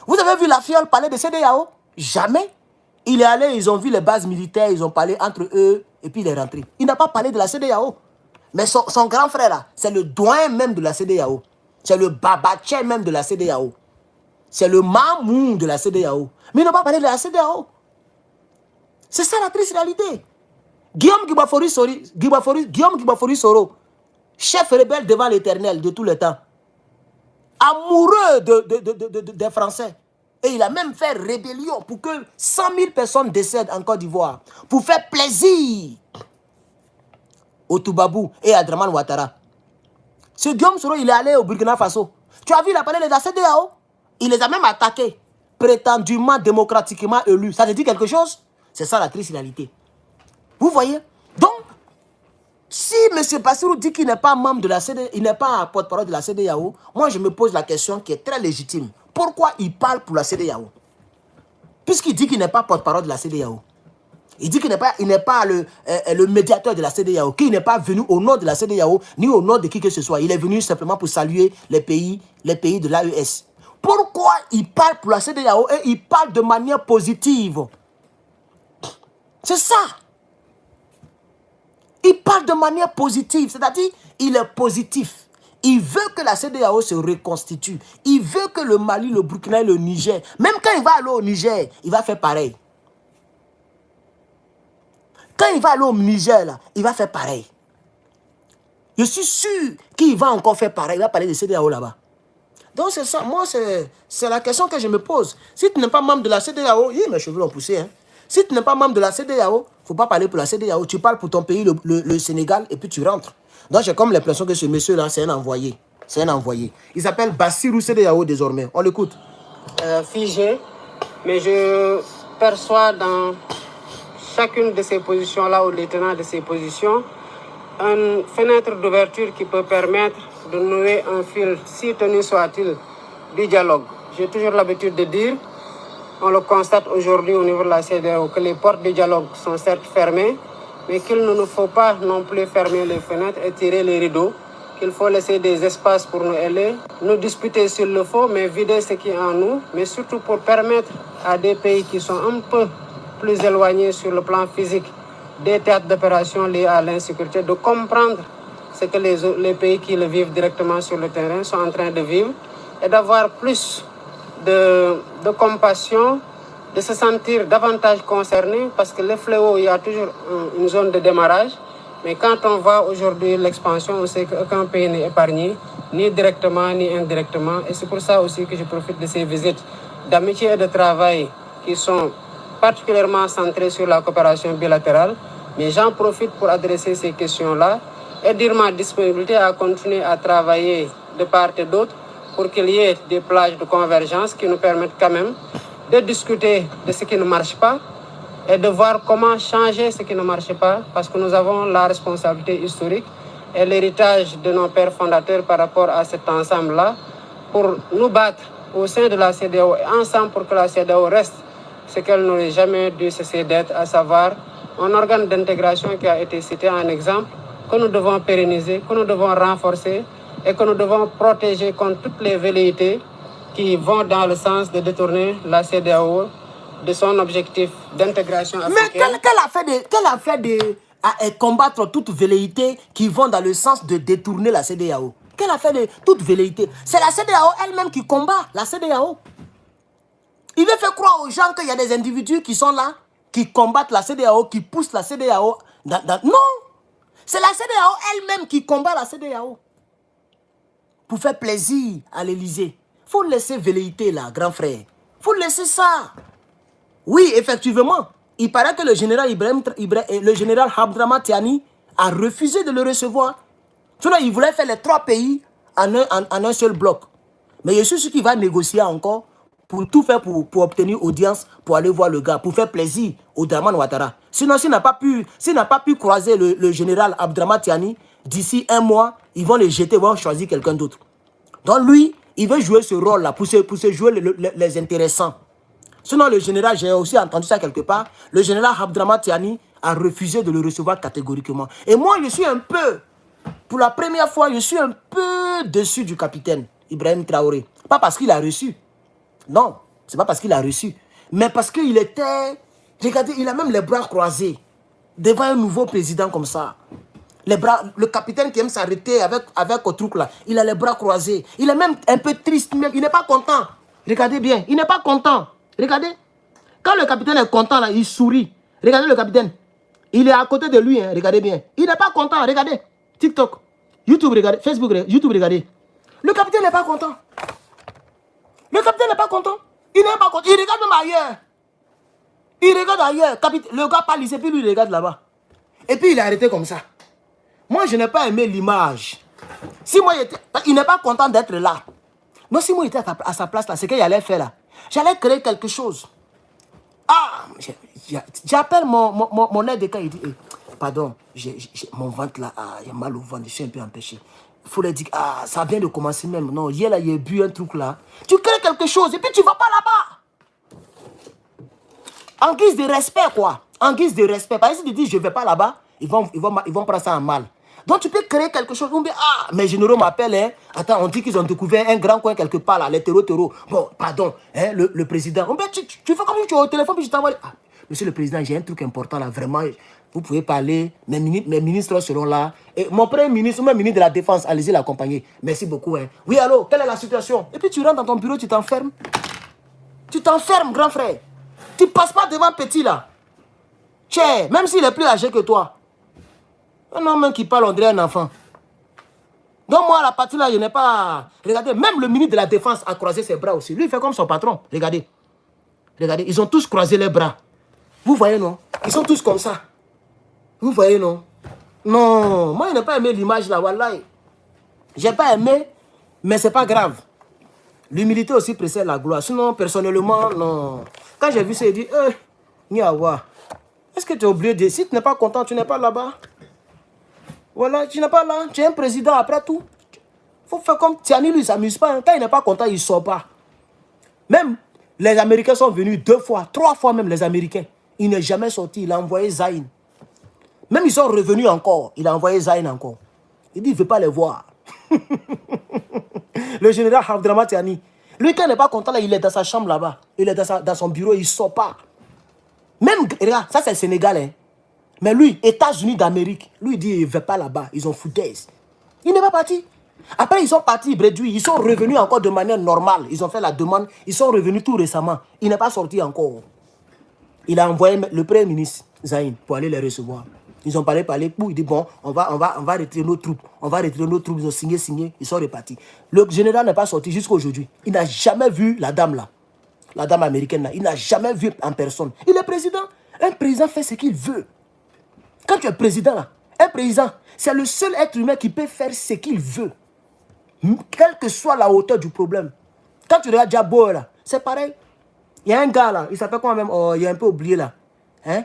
Speaker 1: Vous avez vu la fiole parler de CEDEAO? Jamais. Il est allé, ils ont vu les bases militaires, ils ont parlé entre eux, et puis il est rentré. Il n'a pas parlé de la CEDEAO. Mais son grand frère, là, c'est le doyen même de la CEDEAO. C'est le babatché même de la CEDEAO. C'est le mamou de la CEDEAO. Mais il n'a pas parlé de la CEDEAO. C'est ça la triste réalité. Guillaume Guibafori Soro, chef rebelle devant l'Éternel de tout le temps. Amoureux des Français. Et il a même fait rébellion pour que 100 000 personnes décèdent en Côte d'Ivoire. Pour faire plaisir au Toubabou et à Draman Ouattara. Ce Guillaume Soro, il est allé au Burkina Faso. Tu as vu, il a parlé de la CEDEAO. Il les a même attaqués. Prétendument, démocratiquement élus. Ça te dit quelque chose? C'est ça la triste réalité. Vous voyez? Donc, si M. Bassirou dit qu'il n'est pas membre de la CEDEAO, il n'est pas porte-parole de la CEDEAO, moi je me pose la question qui est très légitime. Pourquoi il parle pour la CEDEAO? Puisqu'il dit qu'il n'est pas porte-parole de la CEDEAO. Il dit qu'il n'est pas le médiateur de la CEDEAO, qu'il n'est pas venu au nom de la CEDEAO, ni au nom de qui que ce soit. Il est venu simplement pour saluer les pays de l'AES. Pourquoi il parle pour la CEDEAO et il parle de manière positive? C'est ça. Il parle de manière positive, c'est-à-dire il est positif. Il veut que la CEDEAO se reconstitue. Il veut que le Mali, le Burkina et le Niger, même quand il va aller au Niger, il va faire pareil. Quand il va aller au Niger, là, il va faire pareil. Je suis sûr qu'il va encore faire pareil. Il va parler de CEDEAO là-bas. Donc c'est ça, moi c'est la question que je me pose. Si tu n'es pas membre de la CEDEAO, mes cheveux l'ont poussé, hein. Si tu n'es pas membre de la CEDEAO, il ne faut pas parler pour la CEDEAO. Tu parles pour ton pays, le Sénégal, et puis tu rentres. Donc j'ai comme l'impression que ce monsieur-là, c'est un envoyé. C'est un envoyé. Il s'appelle Bassirou CEDEAO désormais. On l'écoute.
Speaker 2: Figé, mais je perçois dans chacune de ces positions-là, ou les tenants de ces positions, une fenêtre d'ouverture qui peut permettre de nouer un fil, si tenu soit-il, du dialogue. J'ai toujours l'habitude de dire, on le constate aujourd'hui au niveau de la CEDEAO, que les portes du dialogue sont certes fermées, mais qu'il ne nous faut pas non plus fermer les fenêtres et tirer les rideaux, qu'il faut laisser des espaces pour nous aider, nous disputer s'il le faut, mais vider ce qui est en nous, mais surtout pour permettre à des pays qui sont un peu plus éloignés sur le plan physique des théâtres d'opération liés à l'insécurité, de comprendre ce que les pays qui le vivent directement sur le terrain sont en train de vivre et d'avoir plus de compassion, de se sentir davantage concerné, parce que le fléau, il y a toujours une zone de démarrage. Mais quand on voit aujourd'hui l'expansion, on sait qu'aucun pays n'est épargné, ni directement, ni indirectement. Et c'est pour ça aussi que je profite de ces visites d'amitié et de travail qui sont particulièrement centrées sur la coopération bilatérale. Mais j'en profite pour adresser ces questions-là et dire ma disponibilité à continuer à travailler de part et d'autre pour qu'il y ait des plages de convergence qui nous permettent quand même de discuter de ce qui ne marche pas et de voir comment changer ce qui ne marche pas, parce que nous avons la responsabilité historique et l'héritage de nos pères fondateurs par rapport à cet ensemble-là, pour nous battre au sein de la CEDEAO et ensemble pour que la CEDEAO reste ce qu'elle n'aurait jamais dû cesser d'être, à savoir un organe d'intégration qui a été cité en exemple, que nous devons pérenniser, que nous devons renforcer et que nous devons protéger contre toutes les velléités qui vont dans le sens de détourner la CEDEAO de son objectif d'intégration africaine.
Speaker 1: Mais quelle a fait de combattre toute velléité qui vont dans le sens de détourner la CEDEAO? Quelle a fait de toute velléité? C'est la CEDEAO elle-même qui combat la CEDEAO. Il veut faire croire aux gens qu'il y a des individus qui sont là, qui combattent la CEDEAO, qui poussent la CEDEAO. Non! C'est la CEDEAO elle-même qui combat la CEDEAO. Pour faire plaisir à l'Élysée. Il faut laisser velléité là, grand frère. Il faut laisser ça. Oui, effectivement. Il paraît que le général Abdraman Tiani a refusé de le recevoir. Sinon, il voulait faire les 3 pays en un seul bloc. Mais je suis sûr qu'il va négocier encore pour tout faire pour obtenir audience, pour aller voir le gars, pour faire plaisir au Draman Ouattara. Sinon, s'il n'a pas pu croiser le général Abdraman Tiani, d'ici 1 mois, ils vont le jeter, ils vont choisir quelqu'un d'autre. Donc lui, il veut jouer ce rôle-là, pour se jouer les intéressants. Sinon, le général, j'ai aussi entendu ça quelque part, le général Abdraman Tiani a refusé de le recevoir catégoriquement. Et moi, je suis un peu, pour la première fois, je suis un peu déçu du capitaine Ibrahim Traoré. Pas parce qu'il a reçu. Non, c'est pas parce qu'il a reçu. Mais parce qu'il était... Regardez, il a même les bras croisés devant un nouveau président comme ça. Les bras, le capitaine qui aime s'arrêter avec un truc là, il a les bras croisés. Il est même un peu triste, même. Il n'est pas content. Regardez bien, il n'est pas content. Regardez. Quand le capitaine est content là, il sourit. Regardez le capitaine. Il est à côté de lui, hein. Regardez bien. Il n'est pas content, regardez. TikTok, YouTube, regardez. Facebook, YouTube, regardez. Le capitaine n'est pas content. Le capitaine n'est pas content. Il n'est pas content. Il regarde même ailleurs. Il regarde ailleurs. Le gars parle, il sait plus, lui, il regarde là-bas. Et puis il est arrêté comme ça. Moi, je n'ai pas aimé l'image. Si moi, il n'est pas content d'être là. Non, si moi, j'étais à sa place là, c'est qu'il allait faire là. J'allais créer quelque chose. Ah, j'appelle mon aide de camp, il dit, pardon, mon ventre là, j'ai mal au ventre, je suis un peu empêché. Il faut lui dire, ah, ça vient de commencer même. Non, hier là, il a bu un truc là. Tu crées quelque chose et puis tu ne vas pas là-bas. En guise de respect, quoi. En guise de respect. Parce que si tu dis, je ne vais pas là-bas, ils vont prendre ça en mal. Donc tu peux créer quelque chose. Ah, mes généraux m'appellent. Hein. Attends, on dit qu'ils ont découvert un grand coin quelque part là, les terreaux. Bon, pardon, hein, le président. Tu fais comme si tu es au téléphone puis je t'envoie. Ah, monsieur le président, j'ai un truc important là, vraiment. Vous pouvez parler. Mes ministres seront là. Et mon premier ministre, mon ministre de la Défense, allez-y l'accompagner. Merci beaucoup. Hein. Oui, allô, quelle est la situation? Et puis tu rentres dans ton bureau, tu t'enfermes. Tu t'enfermes, grand frère. Tu ne passes pas devant petit là. Tiens, même s'il est plus âgé que toi. Un homme qui parle, on dirait un enfant. Donc moi, à la partie là, je n'ai pas... Regardez, même le ministre de la Défense a croisé ses bras aussi. Lui, il fait comme son patron. Regardez. Regardez, ils ont tous croisé les bras. Vous voyez, non? Ils sont tous comme ça. Vous voyez, non? Non, moi, je n'ai pas aimé l'image là, wallahi. J'ai pas aimé, mais c'est pas grave. L'humilité aussi précède la gloire. Sinon, personnellement, non. Quand j'ai vu ça, j'ai dit, Niawa, est-ce que tu as oublié de... Si tu n'es pas content, tu n'es pas là-bas. Voilà, tu n'es pas là, tu es un président après tout. Il faut faire comme Tiani, lui, il ne s'amuse pas. Quand il n'est pas content, il ne sort pas. Même les Américains sont venus 2 fois, 3 fois même les Américains. Il n'est jamais sorti, il a envoyé Zayn. Même ils sont revenus encore, il a envoyé Zayn encore. Il dit, il ne veut pas les voir. Le général Abdraman Tiani, lui, quand il n'est pas content, là, il est dans sa chambre là-bas. Il est dans son bureau, il ne sort pas. Même, regarde, ça c'est le Sénégal, hein. Mais lui, États-Unis d'Amérique, lui, il dit, il ne va pas là-bas. Ils ont foutaise. Il n'est pas parti. Après, ils sont partis, Brédoui. Ils sont revenus encore de manière normale. Ils ont fait la demande. Ils sont revenus tout récemment. Il n'est pas sorti encore. Il a envoyé le premier ministre, Zayn, pour aller les recevoir. Ils ont parlé. Il dit, bon, on va retirer nos troupes. On va retirer nos troupes. Ils ont signé. Ils sont repartis. Le général n'est pas sorti jusqu'à aujourd'hui. Il n'a jamais vu la dame là. La dame américaine là. Il n'a jamais vu en personne. Il est président. Un président fait ce qu'il veut. Quand tu es président, là, un président, c'est le seul être humain qui peut faire ce qu'il veut. Quelle que soit la hauteur du problème. Quand tu regardes Diabo, là, c'est pareil. Il y a un gars, là, il s'appelle comment même, il est un peu oublié, là. Hein?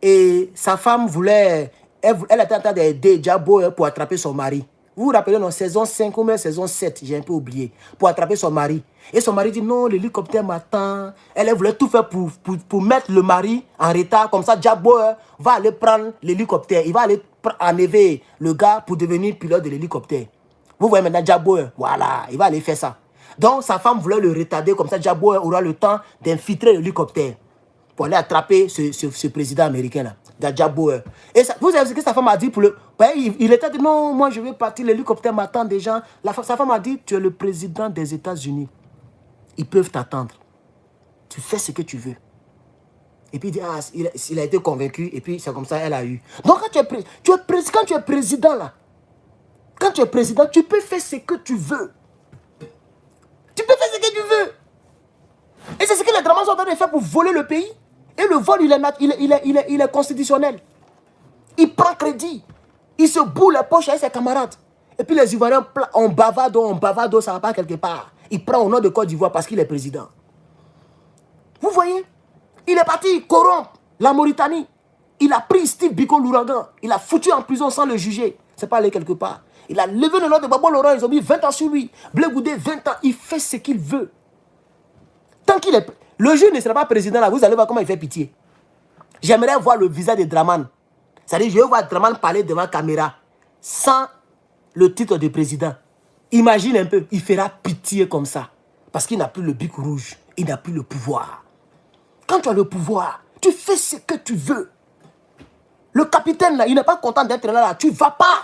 Speaker 1: Et sa femme voulait, elle était en train d'aider Diabo pour attraper son mari. Vous vous rappelez, non, saison 5 ou même saison 7, j'ai un peu oublié, pour attraper son mari. Et son mari dit, non, l'hélicoptère m'attend. Elle voulait tout faire pour mettre le mari en retard. Comme ça, Diabo va aller prendre l'hélicoptère. Il va aller enlever le gars pour devenir pilote de l'hélicoptère. Vous voyez maintenant, Diabo, voilà, il va aller faire ça. Donc, sa femme voulait le retarder. Comme ça, Diabo aura le temps d'infiltrer l'hélicoptère pour aller attraper ce président américain-là. Diabo. Et ça, vous savez ce que sa femme a dit pour le... Il était dit, non, moi je vais partir, l'hélicoptère m'attend déjà. Sa femme a dit, tu es le président des États-Unis. Ils peuvent t'attendre. Tu fais ce que tu veux. Et puis il dit, ah, il a été convaincu. Et puis c'est comme ça, elle a eu. Donc quand tu es président là, quand tu es président, tu peux faire ce que tu veux. Tu peux faire ce que tu veux. Et c'est ce que les Dramans sont en train de faire pour voler le pays. Et le vol, il est constitutionnel. Il prend crédit. Il se boule les poches avec ses camarades. Et puis les Ivoiriens, on bavado, ça va pas quelque part. Il prend au nom de Côte d'Ivoire parce qu'il est président. Vous voyez? Il est parti corrompre la Mauritanie. Il a pris Steve Biko l'ouragan. Il a foutu en prison sans le juger. C'est pas allé quelque part. Il a levé le nom de Babo Laurent. Ils ont mis 20 ans sur lui. Blé Goudé, 20 ans. Il fait ce qu'il veut. Tant qu'il est... Le juge ne sera pas président là. Vous allez voir comment il fait pitié. J'aimerais voir le visage de Draman. C'est-à-dire, je veux voir Draman parler devant la caméra sans le titre de président. Imagine un peu, il fera pitié comme ça. Parce qu'il n'a plus le bic rouge. Il n'a plus le pouvoir. Quand tu as le pouvoir, tu fais ce que tu veux. Le capitaine, là, il n'est pas content d'être là. Tu ne vas pas.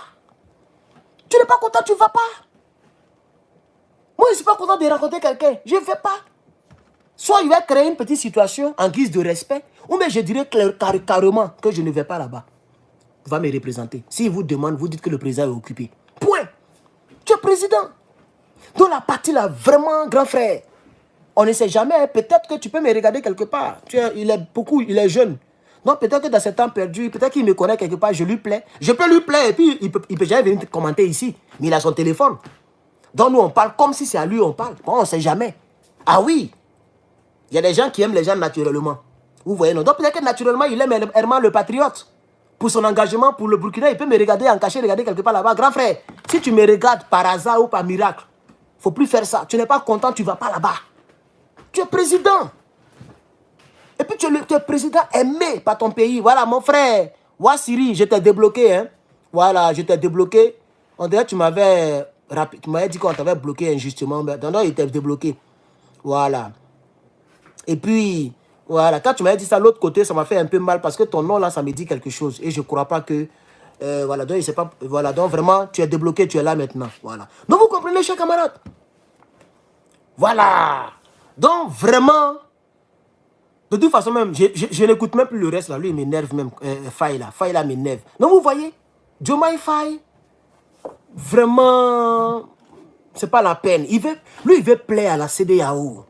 Speaker 1: Tu n'es pas content, tu ne vas pas. Moi, je ne suis pas content de rencontrer quelqu'un. Je ne vais pas. Soit il va créer une petite situation en guise de respect, ou bien je dirais carrément que je ne vais pas là-bas. Il va me représenter. S'il vous demande, vous dites que le président est occupé. Point. Tu es président. Donc la partie là, vraiment grand frère. On ne sait jamais, hein. Peut-être que tu peux me regarder quelque part. Il est jeune. Donc peut-être que dans ce temps perdu, peut-être qu'il me connaît quelque part, je lui plais. Je peux lui plaire et puis il peut jamais venir commenter ici. Mais il a son téléphone. Donc nous on parle comme si c'est à lui on parle. Bon, on ne sait jamais. Ah oui. Il y a des gens qui aiment les gens naturellement. Vous voyez, non? Donc peut-être que naturellement il aime Herman le patriote. Pour son engagement pour le Burkina, il peut me regarder en cachet, regarder quelque part là-bas. Grand frère, si tu me regardes par hasard ou par miracle, il ne faut plus faire ça. Tu n'es pas content, tu ne vas pas là-bas. Tu es président. Et puis tu es président aimé par ton pays. Voilà mon frère. Wassiri, je t'ai débloqué. Hein? Voilà, je t'ai débloqué. On dirait que tu m'avais dit qu'on t'avait bloqué injustement. Mais non, il t'est débloqué. Voilà. Et puis, voilà, quand tu m'avais dit ça, l'autre côté, ça m'a fait un peu mal parce que ton nom là, ça me dit quelque chose. Et je ne crois pas que... voilà, donc, voilà, donc vraiment, tu es débloqué, tu es là maintenant. Voilà. Donc vous comprenez, chers camarades? Voilà. Donc vraiment, de toute façon même, je n'écoute même plus le reste là. Lui, il m'énerve même. Faye là m'énerve. Donc vous voyez, Diomaye Faye, vraiment, c'est pas la peine. Lui, il veut plaire à la CEDEAO.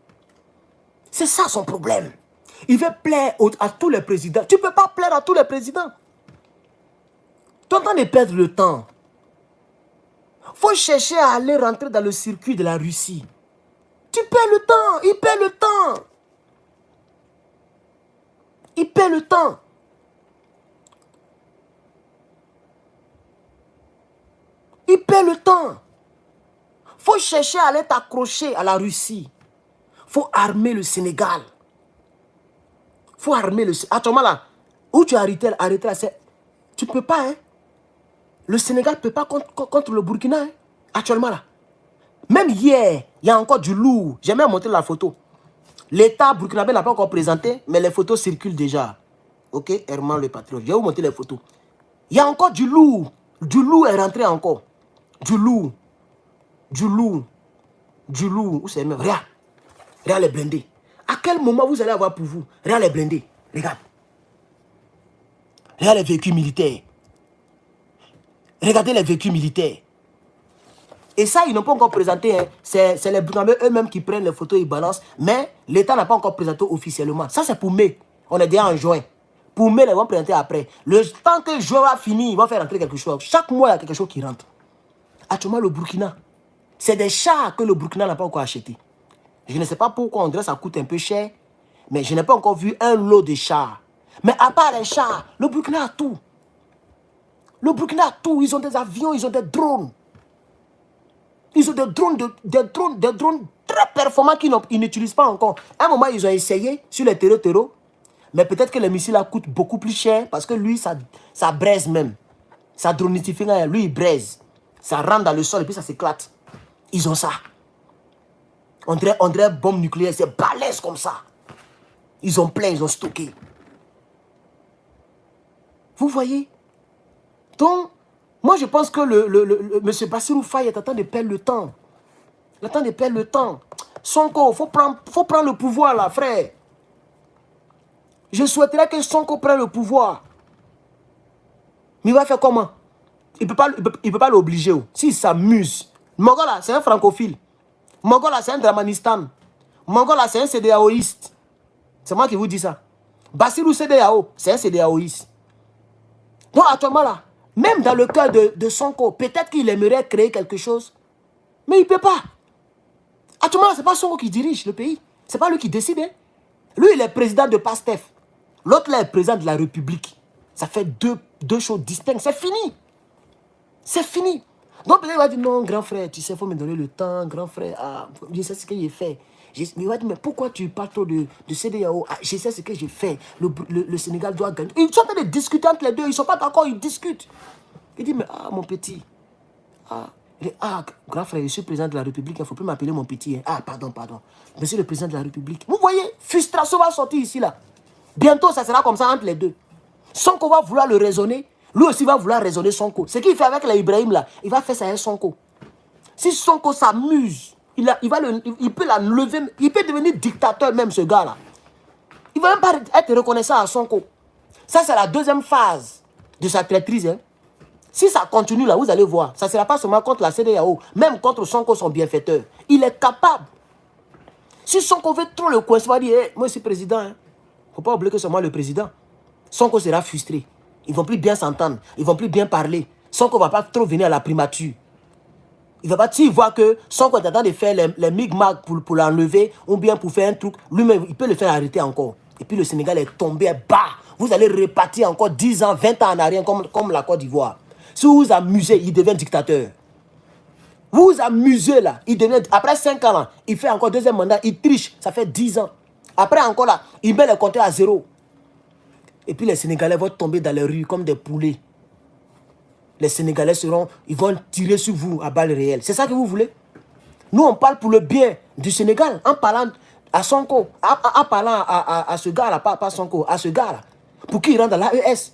Speaker 1: C'est ça son problème. Il veut plaire à tous les présidents. Tu ne peux pas plaire à tous les présidents. Tu es en train de perdre le temps. Il faut chercher à aller rentrer dans le circuit de la Russie. Tu perds le temps. Il perd le temps. Il perd le temps. Il perd le temps. Il faut chercher à aller t'accrocher à la Russie. Il faut armer le Sénégal. Il faut armer le Sénégal. Actuellement là, où tu as arrêté là, tu ne peux pas. Hein? Le Sénégal ne peut pas contre le Burkina. Hein? Actuellement là. Même hier, il y a encore du lourd. J'ai même montré la photo. L'État burkinabé n'a pas encore présenté, mais les photos circulent déjà. Ok, Herman le patriote. Je vais vous montrer les photos. Il y a encore du lourd. Du lourd est rentré encore. Du lourd. Du lourd. Du lourd. Où c'est même? Regarde. Regarde les blindés. À quel moment vous allez avoir pour vous? Regarde les blindés. Regarde. Regarde les véhicules militaires. Regardez les véhicules militaires. Et ça, ils n'ont pas encore présenté. Hein. C'est les Burkinabés eux-mêmes qui prennent les photos et balancent. Mais l'État n'a pas encore présenté officiellement. Ça, c'est pour mai. On est déjà en juin. Pour mai, ils vont présenter après. Le temps que juin va finir, ils vont faire rentrer quelque chose. Chaque mois, il y a quelque chose qui rentre. Actuellement, le Burkina, c'est des chars que le Burkina n'a pas encore achetés. Je ne sais pas pourquoi on dirait que ça coûte un peu cher. Mais je n'ai pas encore vu un lot de chars. Mais à part les chars, le Burkina a tout. Le Burkina a tout. Ils ont des avions, ils ont des drones. Ils ont des drones très performants qu'ils n'utilisent pas encore. À un moment, ils ont essayé sur les terreaux. Mais peut-être que les missiles là coûtent beaucoup plus cher parce que lui, ça braise même. Ça dronifie, lui, il braise. Ça rentre dans le sol et puis ça s'éclate. Ils ont ça. On dirait bombe nucléaire, c'est balèze comme ça. Ils ont plein, ils ont stocké. Vous voyez? Donc, moi je pense que M. Bassirou Faye est en train de perdre le temps. Il est en train de perdre le temps. Sonko, il faut prendre le pouvoir là, frère. Je souhaiterais que Sonko prenne le pouvoir. Mais il va faire comment? Il ne peut pas l'obliger. S'il s'amuse. Mongola, c'est un francophile. Mongola, c'est un dramanistan. Mongola, c'est un CDAOiste. C'est moi qui vous dis ça. Bassirou CDAO, c'est un CDAOiste. Donc actuellement là, même dans le cas de Sonko, peut-être qu'il aimerait créer quelque chose. Mais il ne peut pas. Actuellement, ce n'est pas Sonko qui dirige le pays. Ce n'est pas lui qui décide. Hein. Lui, il est président de PASTEF. L'autre là est président de la République. Ça fait deux choses distinctes. C'est fini. C'est fini. Donc peut-être il va dire non, grand frère, tu sais, il faut me donner le temps, grand frère. Ah, je sais ce que j'ai fait. Mais il va dire, mais pourquoi tu parles trop de CEDEAO? Ah, je sais ce que j'ai fait. Le Sénégal doit gagner. Ils sont en train de discuter entre les deux. Ils ne sont pas d'accord, ils discutent. Il dit, mais mon petit. Grand frère, je suis président de la République. Il ne faut plus m'appeler mon petit. Ah, pardon. Monsieur le président de la République. Vous voyez, frustration va sortir ici, là. Bientôt, ça sera comme ça entre les deux. Sonko va vouloir le raisonner. Lui aussi va vouloir raisonner Sonko. Ce qu'il fait avec l'Ibrahim, là, il va faire ça avec Sonko. Si Sonko s'amuse, il peut la lever, il peut devenir dictateur même, ce gars-là. Il ne va même pas être reconnaissant à Sonko. Ça, c'est la deuxième phase de sa traîtrise. Hein. Si ça continue là, vous allez voir, ça ne sera pas seulement contre la CEDEAO, même contre Sonko, son bienfaiteur. Il est capable. Si Sonko veut trop le coincer, il va dire, hey, moi je suis président. Il ne faut pas oublier que c'est moi le président. Sonko sera frustré. Ils ne vont plus bien s'entendre. Ils ne vont plus bien parler. Sonko ne va pas trop venir à la primature. Il va pas, s'il voit que Sonko est en train de faire les migmags pour l'enlever, ou bien pour faire un truc, lui-même, il peut le faire arrêter encore. Et puis le Sénégal est tombé bas. Vous allez repartir encore 10 ans, 20 ans en arrière, comme la Côte d'Ivoire. Si vous vous amusez, il devient dictateur. Vous vous amusez là, il devient, après 5 ans, là, il fait encore deuxième mandat, il triche, ça fait 10 ans. Après encore là, il met les compteurs à zéro. Et puis les Sénégalais vont tomber dans les rues comme des poulets. Les Sénégalais ils vont tirer sur vous à balles réelles. C'est ça que vous voulez? Nous, on parle pour le bien du Sénégal, en parlant à Sonko, en parlant à ce gars-là, pas Sonko, à ce gars-là, pour qu'il rentre dans l'AES.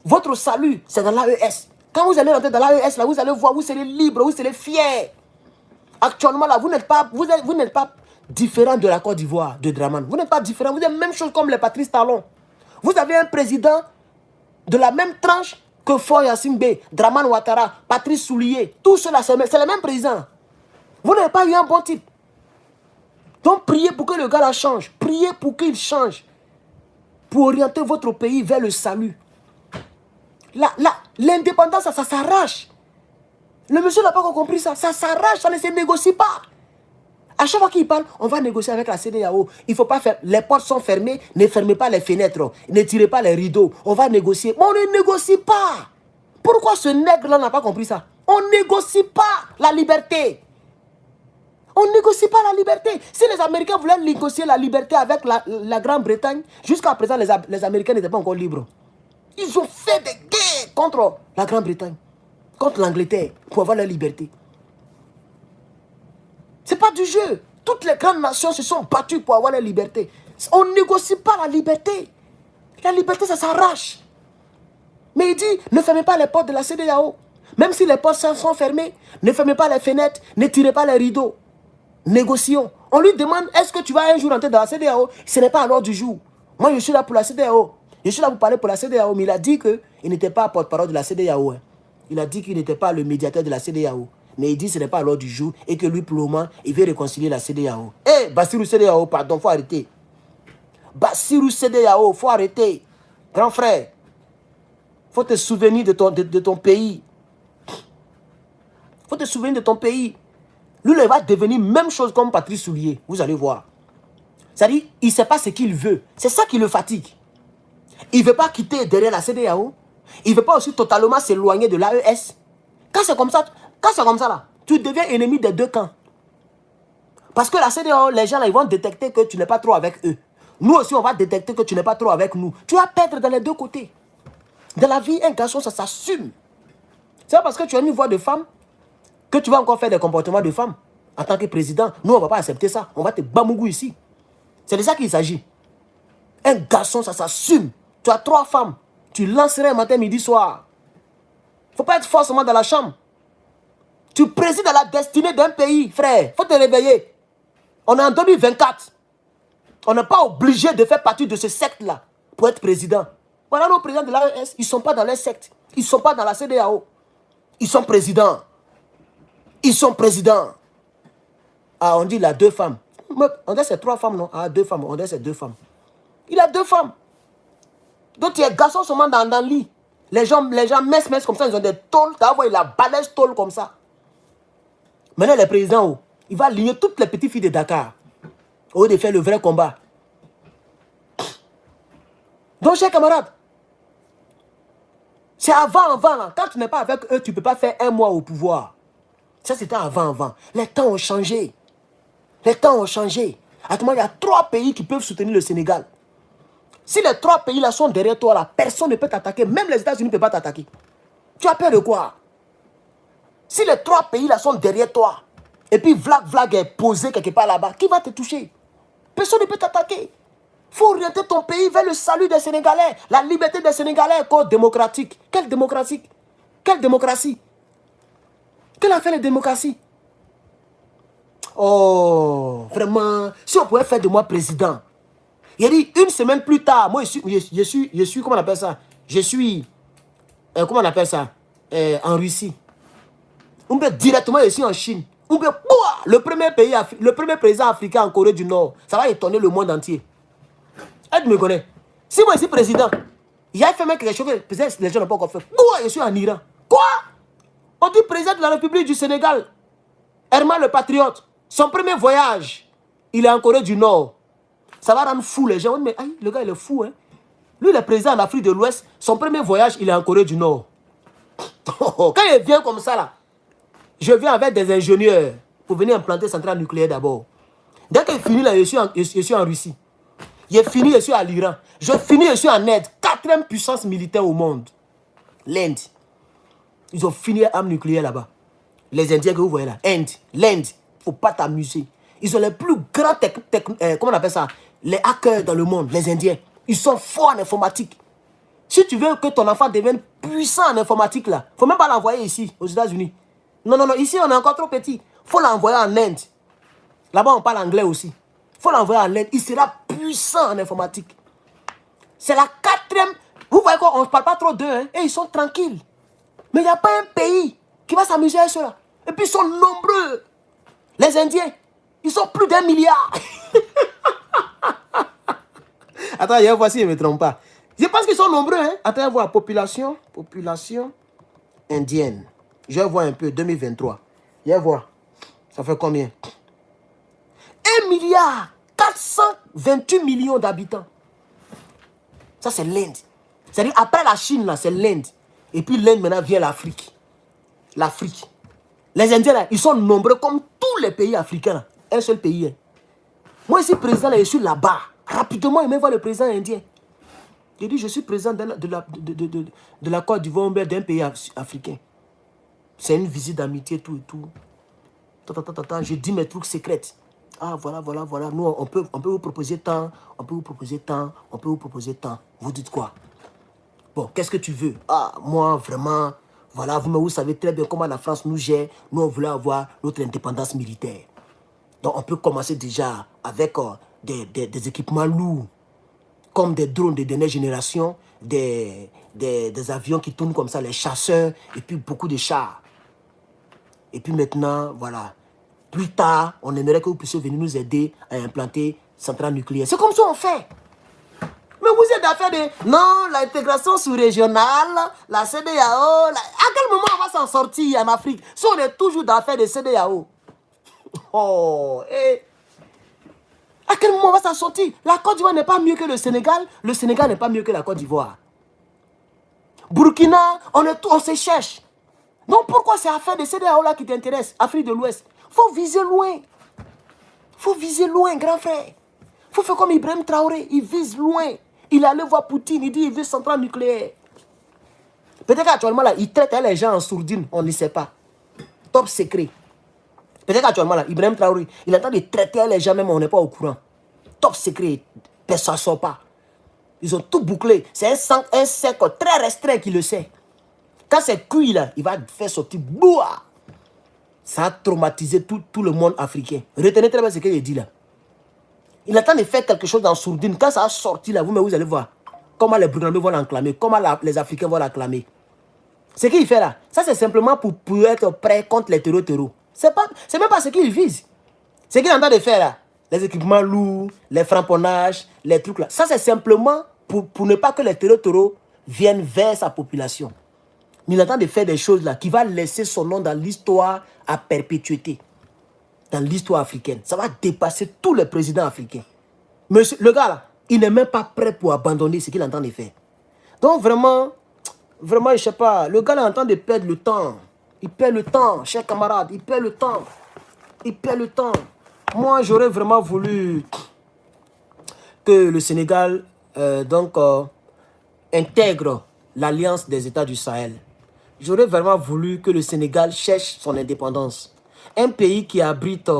Speaker 1: Votre salut, c'est dans l'AES. Quand vous allez rentrer dans l'AES, là, vous allez voir, vous serez libre, vous serez fiers. Actuellement, là, vous n'êtes pas différent de la Côte d'Ivoire, de Dramane. Vous n'êtes pas différent, vous êtes la même chose comme les Patrice Talon. Vous avez un président de la même tranche que Faure Gnassingbé, Dramane Ouattara, Patrice Soulier. Tout cela, c'est le même président. Vous n'avez pas eu un bon type. Donc, priez pour que le gars la change. Priez pour qu'il change. Pour orienter votre pays vers le salut. L'indépendance, ça s'arrache. Le monsieur n'a pas encore compris ça. Ça s'arrache, ça ne se négocie pas. À chaque fois qu'il parle, on va négocier avec la CEDEAO. Il ne faut pas faire. Les portes sont fermées, ne fermez pas les fenêtres, ne tirez pas les rideaux. On va négocier. Mais on ne négocie pas. Pourquoi ce nègre-là n'a pas compris ça? On ne négocie pas la liberté. On ne négocie pas la liberté. Si les Américains voulaient négocier la liberté avec la Grande-Bretagne, jusqu'à présent, les Américains n'étaient pas encore libres. Ils ont fait des guerres contre la Grande-Bretagne, contre l'Angleterre, pour avoir la liberté. Ce n'est pas du jeu. Toutes les grandes nations se sont battues pour avoir la liberté. On ne négocie pas la liberté. La liberté, ça s'arrache. Mais il dit, ne fermez pas les portes de la CEDEAO. Même si les portes sont fermées, ne fermez pas les fenêtres, ne tirez pas les rideaux. Négocions. On lui demande, est-ce que tu vas un jour entrer dans la CEDEAO? Ce n'est pas à l'ordre du jour. Moi, je suis là pour la CEDEAO. Je suis là pour parler pour la CEDEAO. Mais il a dit qu'il n'était pas porte-parole de la CEDEAO. Il a dit qu'il n'était pas le médiateur de la CEDEAO. Mais il dit que ce n'est pas à l'ordre du jour et que lui, pour le moment, il veut réconcilier la CEDEAO. Eh, Bassirou CEDEAO, pardon, il faut arrêter. Bassirou CEDEAO, il faut arrêter. Grand frère, il faut te souvenir de ton pays. Il faut te souvenir de ton pays. Lui, il va devenir même chose comme Patrice Soulier. Vous allez voir. C'est-à-dire, il ne sait pas ce qu'il veut. C'est ça qui le fatigue. Il ne veut pas quitter derrière la CEDEAO. Il ne veut pas aussi totalement s'éloigner de l'AES. Quand c'est comme ça là, tu deviens ennemi des deux camps. Parce que la CEDEAO, les gens là, ils vont détecter que tu n'es pas trop avec eux. Nous aussi, on va détecter que tu n'es pas trop avec nous. Tu vas perdre dans les deux côtés. Dans la vie, un garçon, ça s'assume. C'est pas parce que tu as une voix de femme que tu vas encore faire des comportements de femme. En tant que président, nous, on ne va pas accepter ça. On va te bamougou ici. C'est de ça qu'il s'agit. Un garçon, ça s'assume. Tu as 3 femmes. Tu lancerais matin, midi, soir. Il ne faut pas être forcément dans la chambre. Tu présides à la destinée d'un pays, frère. Il faut te réveiller. On est en 2024. On n'est pas obligé de faire partie de ce secte-là pour être président. Voilà nos présidents de l'AES. Ils ne sont pas dans les sectes. Ils ne sont pas dans la CEDEAO. Ils sont présidents. Ils sont présidents. Ah, on dit il a 2 femmes. On dit c'est 3 femmes, non? Ah, 2 femmes. On dit c'est 2 femmes. Il a 2 femmes. Donc, il y a des garçons seulement dans le lit. Les gens messent comme ça, ils ont des tôles. Tu vas voir, il a balèze tôle comme ça. Maintenant, le président, il va aligner toutes les petites filles de Dakar. Au lieu de faire le vrai combat. Donc, chers camarades, C'est avant, là. Quand tu n'es pas avec eux, tu ne peux pas faire un mois au pouvoir. Ça, c'était avant. Les temps ont changé. Actuellement, il y a 3 pays qui peuvent soutenir le Sénégal. Si les 3 pays là sont derrière toi, là, personne ne peut t'attaquer. Même les États-Unis ne peuvent pas t'attaquer. Tu as peur de quoi? Si les 3 pays là sont derrière toi, et puis Vlag est posé quelque part là-bas, qui va te toucher? Personne ne peut t'attaquer. Il faut orienter ton pays vers le salut des Sénégalais. La liberté des Sénégalais est code démocratique. Quelle démocratie? Quelle démocratie? Quelle a fait la démocratie? Oh, vraiment, si on pouvait faire de moi président. Il a dit, une semaine plus tard, moi, je suis, comment on appelle ça? Je suis, comment on appelle ça? En Russie. On peut directement ici en Chine. On peut, le premier président africain en Corée du Nord. Ça va étonner le monde entier. Elle me connaît. Si moi, je suis président, il y a fait même quelque chose que peut-être les gens n'ont pas encore fait. Je suis en Iran. Quoi? On dit président de la République du Sénégal, Herman le Patriote, son premier voyage, il est en Corée du Nord. Ça va rendre fou les gens. Mais aïe, le gars, il est fou. Hein? Lui, il est président en Afrique de l'Ouest. Son premier voyage, il est en Corée du Nord. Quand il vient comme ça, là, je viens avec des ingénieurs pour venir implanter centrale nucléaire d'abord. Dès qu'il finit, là, je suis en Russie. Il fini, je suis à l'Iran. Je finis, je suis en Inde. 4e puissance militaire au monde. L'Inde. Ils ont fini l'arme nucléaire là-bas. Les Indiens que vous voyez là. L'Inde. Il ne faut pas t'amuser. Ils ont les plus grands comment on appelle ça? Les hackers dans le monde, les Indiens. Ils sont forts en informatique. Si tu veux que ton enfant devienne puissant en informatique là, il ne faut même pas l'envoyer ici, aux États-Unis. Non, ici on est encore trop petit. Il faut l'envoyer en Inde. Là-bas on parle anglais aussi. Il faut l'envoyer en Inde. Il sera puissant en informatique. C'est la 4e. Vous voyez quoi? On ne parle pas trop d'eux. Hein? Et ils sont tranquilles. Mais il n'y a pas un pays qui va s'amuser à cela. Et puis ils sont nombreux. Les Indiens, ils sont plus d'1 milliard. Attends, il y a une fois si je ne me trompe pas. Je pense qu'ils sont nombreux. Hein? Attends, on voit population indienne. Je vais voir un peu, 2023. Je vais voir. Ça fait combien? 1 milliard 428 millions d'habitants. Ça, c'est l'Inde. C'est-à-dire, après la Chine, là, c'est l'Inde. Et puis l'Inde, maintenant, vient l'Afrique. L'Afrique. Les Indiens, là, ils sont nombreux comme tous les pays africains. Là. Un seul pays. Hein. Moi, ici, président, là, je suis là-bas. Rapidement, il me voit le président indien. Il dit, je suis président de la Côte d'Ivoire, d'un pays africain. C'est une visite d'amitié, tout et tout. Je dis mes trucs secrets. Ah, voilà. Nous, on peut vous proposer tant, on peut vous proposer tant. Vous dites quoi? Bon, qu'est-ce que tu veux? Ah, moi, vraiment, voilà, vous savez très bien comment la France nous gère. Nous, on voulait avoir notre indépendance militaire. Donc, on peut commencer déjà avec des équipements lourds, comme des drones de dernière génération, des avions qui tournent comme ça, les chasseurs, et puis beaucoup de chars. Et puis maintenant, voilà. Plus tard, on aimerait que vous puissiez venir nous aider à implanter centrale nucléaire. C'est comme ça qu'on fait. Mais vous êtes d'affaire de... Non, l'intégration sous-régionale, la CEDEAO... À quel moment on va s'en sortir en Afrique? Si on est toujours d'affaire de CEDEAO. Oh, à quel moment on va s'en sortir? La Côte d'Ivoire n'est pas mieux que le Sénégal n'est pas mieux que la Côte d'Ivoire. Burkina, on se cherche. Donc pourquoi c'est affaire de CEDEAO là qui t'intéresse? Afrique de l'Ouest. Faut viser loin. Faut viser loin, grand frère. Faut faire comme Ibrahim Traoré. Il vise loin. Il allait voir Poutine. Il dit il veut centrale nucléaire. Peut-être qu'actuellement là, il traite les gens en sourdine. On ne sait pas. Top secret. Peut-être qu'actuellement là, Ibrahim Traoré, il est en train de traiter les gens même on n'est pas au courant. Top secret. Personne ne sort pas. Ils ont tout bouclé. C'est un cercle très restreint qui le sait. Quand c'est cuit là, il va faire sortir. Boua! Ça a traumatisé tout le monde africain. Retenez très bien ce qu'il dit là. Il attend de faire quelque chose dans sourdine. Quand ça a sorti là, vous allez voir comment les Burkinabés vont l'acclamer, comment les Africains vont l'acclamer. Ce qu'il fait là, ça c'est simplement pour être prêt contre les terreaux. C'est même pas ce qu'il vise. Ce qu'il est en train de faire là, les équipements lourds, les framponnages, les trucs là, ça c'est simplement pour ne pas que les terreaux viennent vers sa population. Mais il est en train de faire des choses là qui vont laisser son nom dans l'histoire à perpétuité. Dans l'histoire africaine. Ça va dépasser tous les présidents africains. Monsieur, le gars là, il n'est même pas prêt pour abandonner ce qu'il est en train de faire. Donc vraiment, Vraiment, je sais pas. Le gars est en train de perdre le temps. Il perd le temps, chers camarades. Il perd le temps. Il perd le temps. Moi, j'aurais vraiment voulu que le Sénégal intègre l'Alliance des États du Sahel. J'aurais vraiment voulu que le Sénégal cherche son indépendance. Un pays qui abrite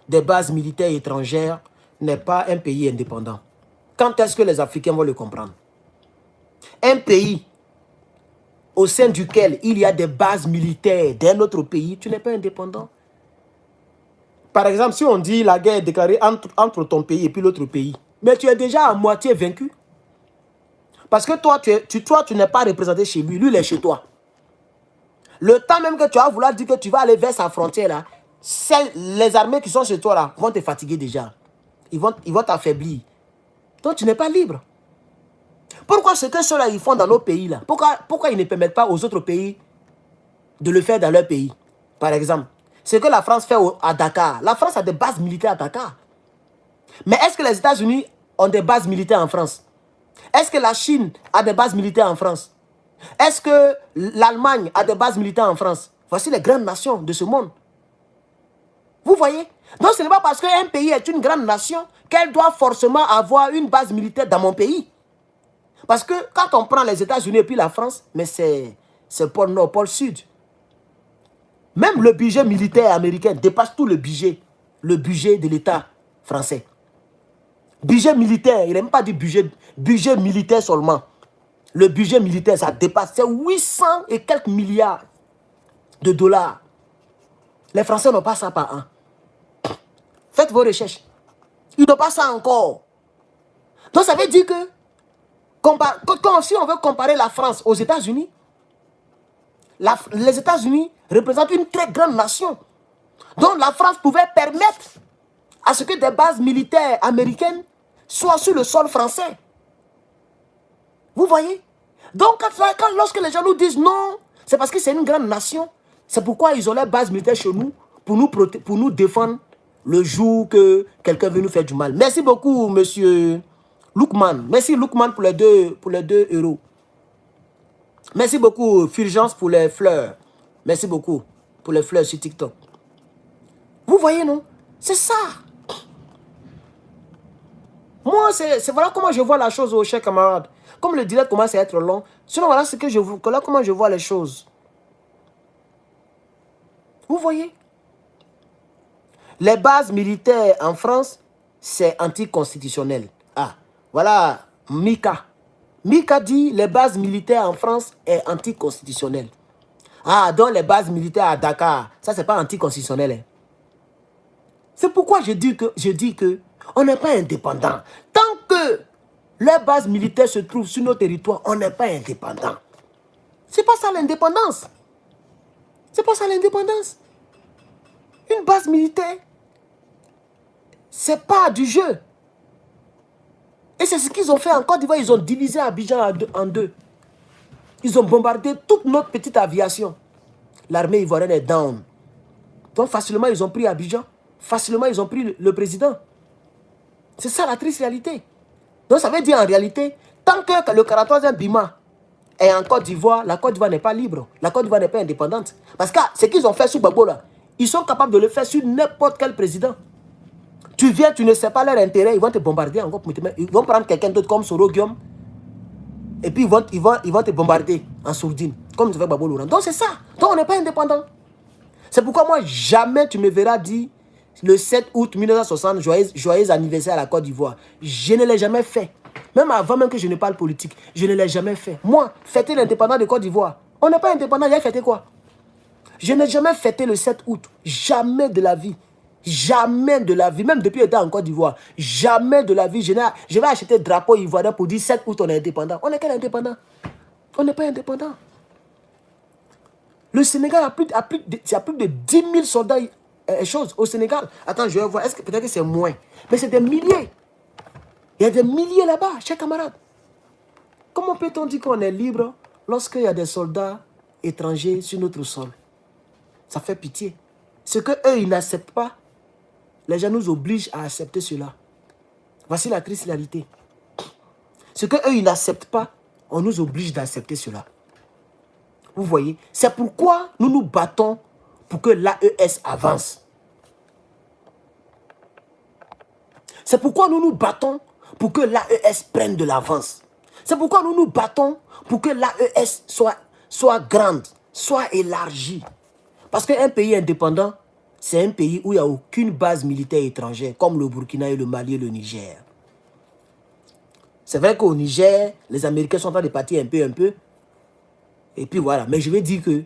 Speaker 1: des bases militaires étrangères n'est pas un pays indépendant. Quand est-ce que les Africains vont le comprendre? Un pays au sein duquel il y a des bases militaires d'un autre pays, tu n'es pas indépendant. Par exemple, si on dit la guerre est déclarée entre ton pays et puis l'autre pays, mais tu es déjà à moitié vaincu. Parce que toi, tu n'es pas représenté chez lui, lui il est chez toi. Le temps même que tu vas vouloir dire que tu vas aller vers sa frontière, là, les armées qui sont chez toi là, vont te fatiguer déjà. Ils vont t'affaiblir. Donc tu n'es pas libre. Pourquoi ce que ceux-là ils font dans nos pays là? Pourquoi ils ne permettent pas aux autres pays de le faire dans leur pays? Par exemple, ce que la France fait à Dakar. La France a des bases militaires à Dakar. Mais est-ce que les États-Unis ont des bases militaires en France? Est-ce que la Chine a des bases militaires en France? Est-ce que l'Allemagne a des bases militaires en France? Voici les grandes nations de ce monde. Vous voyez? Donc ce n'est pas parce qu'un pays est une grande nation qu'elle doit forcément avoir une base militaire dans mon pays. Parce que quand on prend les États-Unis et puis la France, mais c'est pôle nord, pôle sud. Même le budget militaire américain dépasse tout le budget de l'État français. Budget militaire, il n'a même pas dit budget militaire seulement. Le budget militaire, ça dépasse, c'est 800 et quelques milliards de dollars. Les Français n'ont pas ça par an. Faites vos recherches. Ils n'ont pas ça encore. Donc ça veut dire que si on veut comparer la France aux États-Unis, les États-Unis représentent une très grande nation. Donc la France pouvait permettre à ce que des bases militaires américaines soient sur le sol français. Vous voyez? Donc lorsque les gens nous disent non, c'est parce que c'est une grande nation. C'est pourquoi ils ont les bases militaires chez nous pour nous défendre le jour que quelqu'un veut nous faire du mal. Merci beaucoup, monsieur Lookman. Merci Lookman pour les 2 euros. Merci beaucoup, Fulgence, pour les fleurs. Merci beaucoup pour les fleurs sur TikTok. Vous voyez, non? C'est ça. Moi, c'est voilà comment je vois la chose, aux chers camarades. Comme le direct commence à être long, sinon voilà comment je vois les choses. Vous voyez? Les bases militaires en France, c'est anticonstitutionnel. Ah, voilà Mika. Mika dit les bases militaires en France est anticonstitutionnel. Ah, donc les bases militaires à Dakar, ça c'est pas anticonstitutionnel. Hein. C'est pourquoi je dis que on n'est pas indépendant. Tant que les bases militaires se trouvent sur nos territoires, on n'est pas indépendant. C'est pas ça l'indépendance. C'est pas ça l'indépendance. Une base militaire, c'est pas du jeu. Et c'est ce qu'ils ont fait en Côte d'Ivoire. Ils ont divisé Abidjan en deux. Ils ont bombardé toute notre petite aviation. L'armée ivoirienne est down. Donc facilement, ils ont pris Abidjan. Facilement, ils ont pris le président. C'est ça la triste réalité. Donc ça veut dire en réalité, tant que le 43e Bima est en Côte d'Ivoire, la Côte d'Ivoire n'est pas libre. La Côte d'Ivoire n'est pas indépendante. Parce que ce qu'ils ont fait sur Gbagbo là, ils sont capables de le faire sur n'importe quel président. Tu viens, tu ne sais pas leur intérêt, ils vont te bombarder encore. Ils vont prendre quelqu'un d'autre comme Soro Guillaume. Et puis ils vont te bombarder en sourdine. Comme tu fais Gbagbo Laurent. Donc c'est ça. Donc on n'est pas indépendant. C'est pourquoi moi, jamais tu me verras dire le 7 août 1960, joyeux anniversaire à la Côte d'Ivoire. Je ne l'ai jamais fait. Même avant même que je ne parle politique, je ne l'ai jamais fait. Moi, fêter l'indépendance de Côte d'Ivoire. On n'est pas indépendant, j'ai fêté quoi? Je n'ai jamais fêté le 7 août. Jamais de la vie. Jamais de la vie. Même depuis étant en Côte d'Ivoire. Jamais de la vie. Je vais acheter drapeau ivoirien pour dire 7 août on est indépendant. On n'est quel indépendant? On n'est pas indépendant. Le Sénégal a plus de 10 000 soldats au Sénégal. Attends, je vais voir. Peut-être que c'est moins. Mais c'est des milliers. Il y a des milliers là-bas, chers camarades. Comment peut-on dire qu'on est libre lorsqu'il y a des soldats étrangers sur notre sol? Ça fait pitié. Ce qu'eux, ils n'acceptent pas, les gens nous obligent à accepter cela. Voici la triste réalité. Ce qu'eux, ils n'acceptent pas, on nous oblige d'accepter cela. Vous voyez? C'est pourquoi nous nous battons pour que l'AES avance. C'est pourquoi nous nous battons pour que l'AES prenne de l'avance. C'est pourquoi nous nous battons pour que l'AES soit grande, soit élargie. Parce qu'un pays indépendant, c'est un pays où il n'y a aucune base militaire étrangère, comme le Burkina et le Mali et le Niger. C'est vrai qu'au Niger, les Américains sont en train de partir un peu. Et puis voilà. Mais je vais dire que